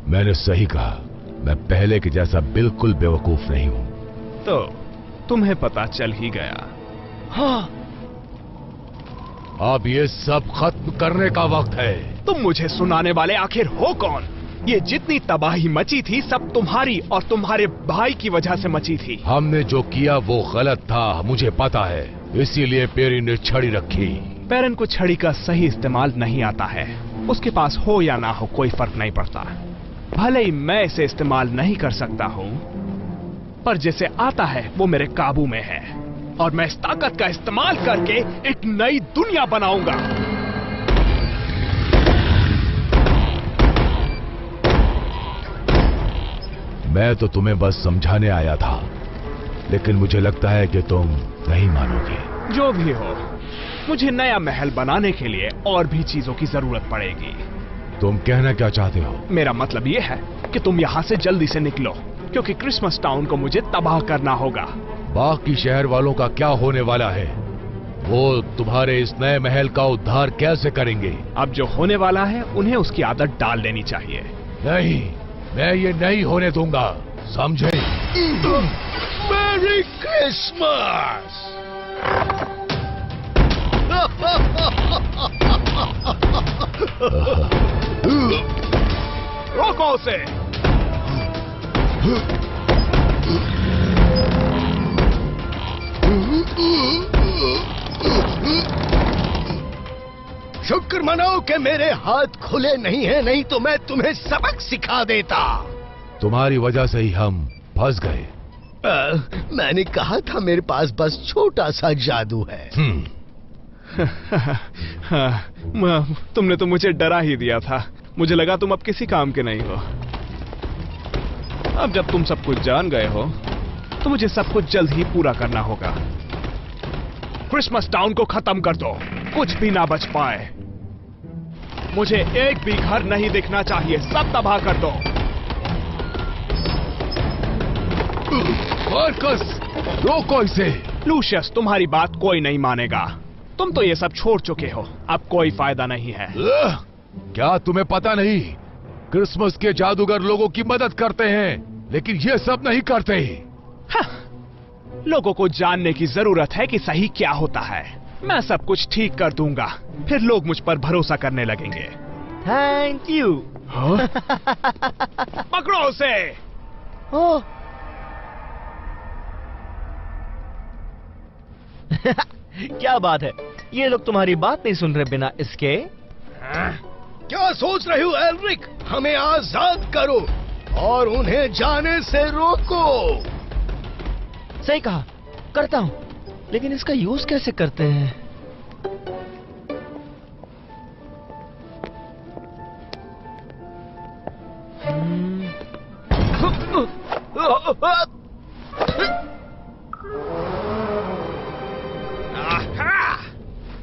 मैंने सही कहा, मैं पहले के जैसा बिल्कुल बेवकूफ नहीं हूं। तो तुम्हें पता चल ही गया। हाँ। अब ये सब खत्म करने का वक्त है। तुम मुझे सुनाने वाले आखिर हो कौन? ये जितनी तबाही मची थी सब तुम्हारी और तुम्हारे भाई की वजह से मची थी। हमने जो किया वो गलत था, मुझे पता है, इसीलिए पेरी ने छड़ी रखी। पेरेन को छड़ी का सही इस्तेमाल नहीं आता है। उसके पास हो या ना हो कोई फर्क नहीं पड़ता। भले ही मैं इसे इस्तेमाल नहीं कर सकता हूं, पर जिसे आता है वो मेरे काबू में है, और मैं इस ताकत का इस्तेमाल करके एक नई दुनिया बनाऊंगा। मैं तो तुम्हें बस समझाने आया था, लेकिन मुझे लगता है कि तुम नहीं मानोगे। जो भी हो, मुझे नया महल बनाने के लिए और भी चीजों की जरूरत पड़ेगी। तुम कहना क्या चाहते हो? मेरा मतलब यह है कि तुम यहाँ से जल्दी से निकलो, क्योंकि क्रिसमस टाउन को मुझे तबाह करना होगा। बाकी शहर वालों का क्या होने वाला है? वो तुम्हारे इस नए महल का उद्धार कैसे करेंगे? अब जो होने वाला है उन्हें उसकी आदत डाल लेनी चाहिए। नहीं, मैं ये नहीं होने दूंगा, समझे? Merry Christmas. रोको उसे। शुक्र मनाओ कि मेरे हाथ खुले नहीं हैं, नहीं तो मैं तुम्हें सबक सिखा देता। तुम्हारी वजह से ही हम फंस गए। मैंने कहा था मेरे पास बस छोटा सा जादू है। तुमने तो मुझे डरा ही दिया था। मुझे लगा तुम अब किसी काम के नहीं हो। अब जब तुम सब कुछ जान गए हो तो मुझे सब कुछ जल्द ही पूरा करना होगा। क्रिसमस टाउन को खत्म कर दो, कुछ भी ना बच पाए। मुझे एक भी घर नहीं दिखना चाहिए, सब तबाह कर दो। मार्कस, रोको इसे। लूशियस, तुम्हारी बात कोई नहीं मानेगा। तुम तो ये सब छोड़ चुके हो, अब कोई फायदा नहीं है। क्या तुम्हें पता नहीं? क्रिसमस के जादूगर लोगों की मदद करते हैं, लेकिन ये सब नहीं करते। लोगों को जानने की जरूरत है कि सही क्या होता है। मैं सब कुछ ठीक कर दूंगा, फिर लोग मुझ पर भरोसा करने लगेंगे। Thank you. पकड़ो उसे। ओह। क्या बात है, ये लोग तुम्हारी बात नहीं सुन रहे बिना इसके। क्या सोच रहे हो एल्रिक? हमें आजाद करो और उन्हें जाने से रोको। सही कहा, करता हूं, लेकिन इसका यूज कैसे करते हैं?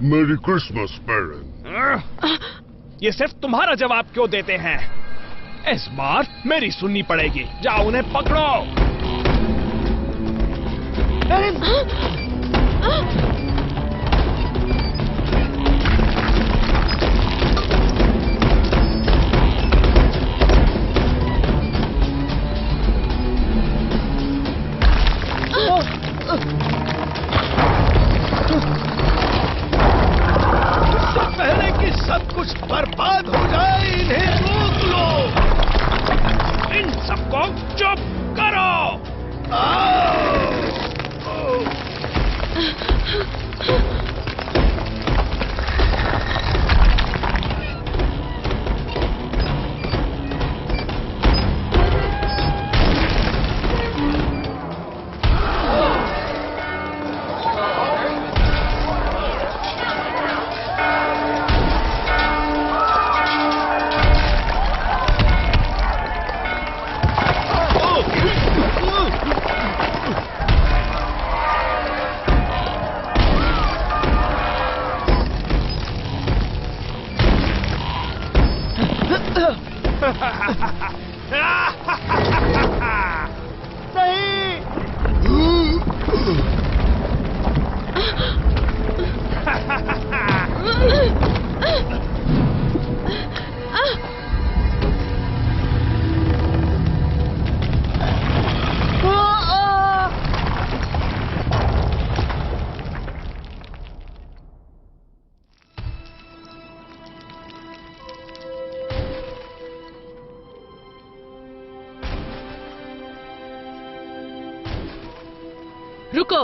मेरी क्रिसमस पेरेंट। ये सिर्फ तुम्हारा जवाब क्यों देते हैं? इस बार मेरी सुननी पड़ेगी। जाओ उन्हें पकड़ो। पहले कि सब कुछ बर्बाद हो जाए, इन्हें रोक लो। इन सबको चुप करो। रुको।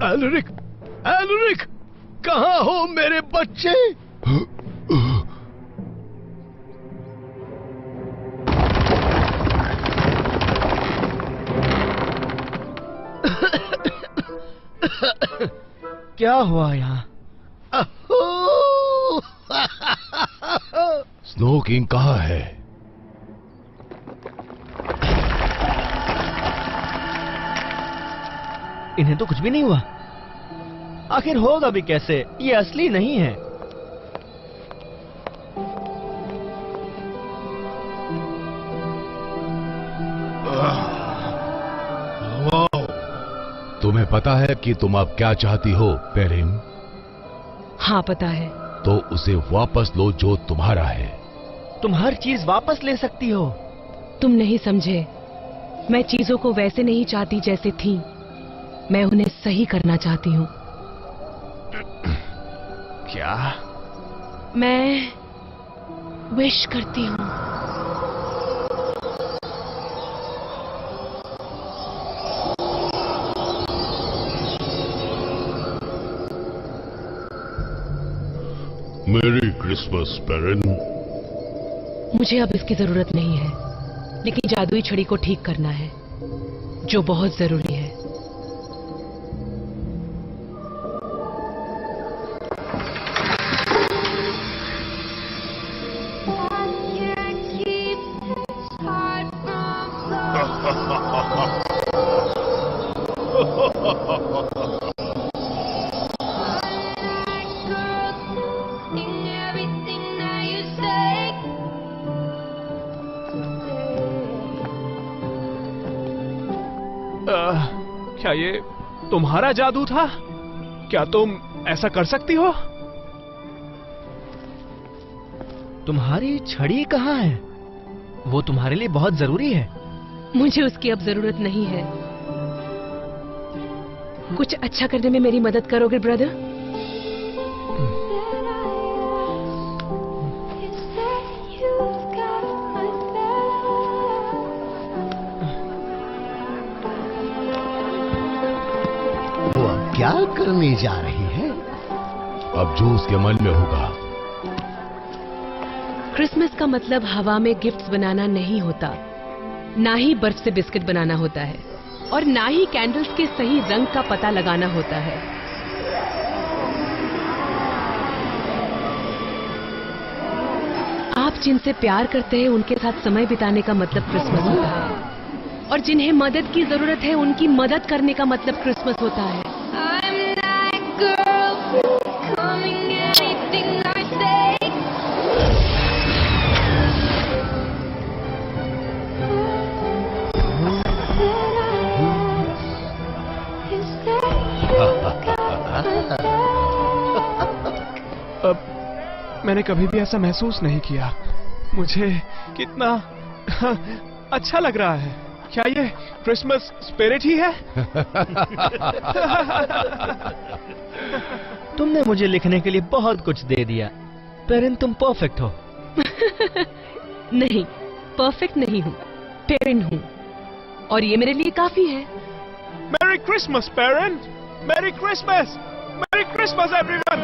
एल्रिक, एल्रिक, कहाँ हो मेरे बच्चे? क्या हुआ यहाँ? स्नो किंग कहाँ है? इन्हें तो कुछ भी नहीं हुआ। आखिर होगा भी कैसे? ये असली नहीं है। तुम्हें पता है कि तुम अब क्या चाहती हो पेरिन? हाँ पता है। तो उसे वापस लो जो तुम्हारा है। तुम हर चीज वापस ले सकती हो। तुम नहीं समझे, मैं चीजों को वैसे नहीं चाहती जैसे थी, मैं उन्हें सही करना चाहती हूँ। क्या? मैं विश करती हूँ। मेरी क्रिसमस पेरेन। मुझे अब इसकी जरूरत नहीं है, लेकिन जादुई छड़ी को ठीक करना है, जो बहुत जरूरी है। क्या ये तुम्हारा जादू था? क्या तुम ऐसा कर सकती हो? तुम्हारी छड़ी कहाँ है? वो तुम्हारे लिए बहुत जरूरी है। मुझे उसकी अब जरूरत नहीं है। कुछ अच्छा करने में मेरी मदद करोगे ब्रदर? वो अब क्या करने जा रही है? अब जो उसके मन में होगा। क्रिसमस का मतलब हवा में गिफ्ट्स बनाना नहीं होता, ना ही बर्फ से बिस्किट बनाना होता है, और ना ही कैंडल्स के सही रंग का पता लगाना होता है। आप जिनसे प्यार करते हैं उनके साथ समय बिताने का मतलब क्रिसमस होता है, और जिन्हें मदद की जरूरत है उनकी मदद करने का मतलब क्रिसमस होता है। अब मैंने कभी भी ऐसा महसूस नहीं किया। मुझे कितना अच्छा लग रहा है। क्या ये क्रिसमस स्पिरिट ही है? तुमने मुझे लिखने के लिए बहुत कुछ दे दिया। पेरेन, तुम परफेक्ट हो। नहीं, परफेक्ट नहीं हूँ, पेरेन हूँ, और ये मेरे लिए काफी है। Merry Christmas Peren! Merry Christmas! Merry Christmas everyone!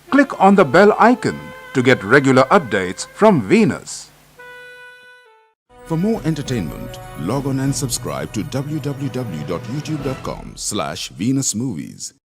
click on the bell icon to get regular updates from Venus. For more entertainment, log on and subscribe to www.youtube.com/Venus Movies.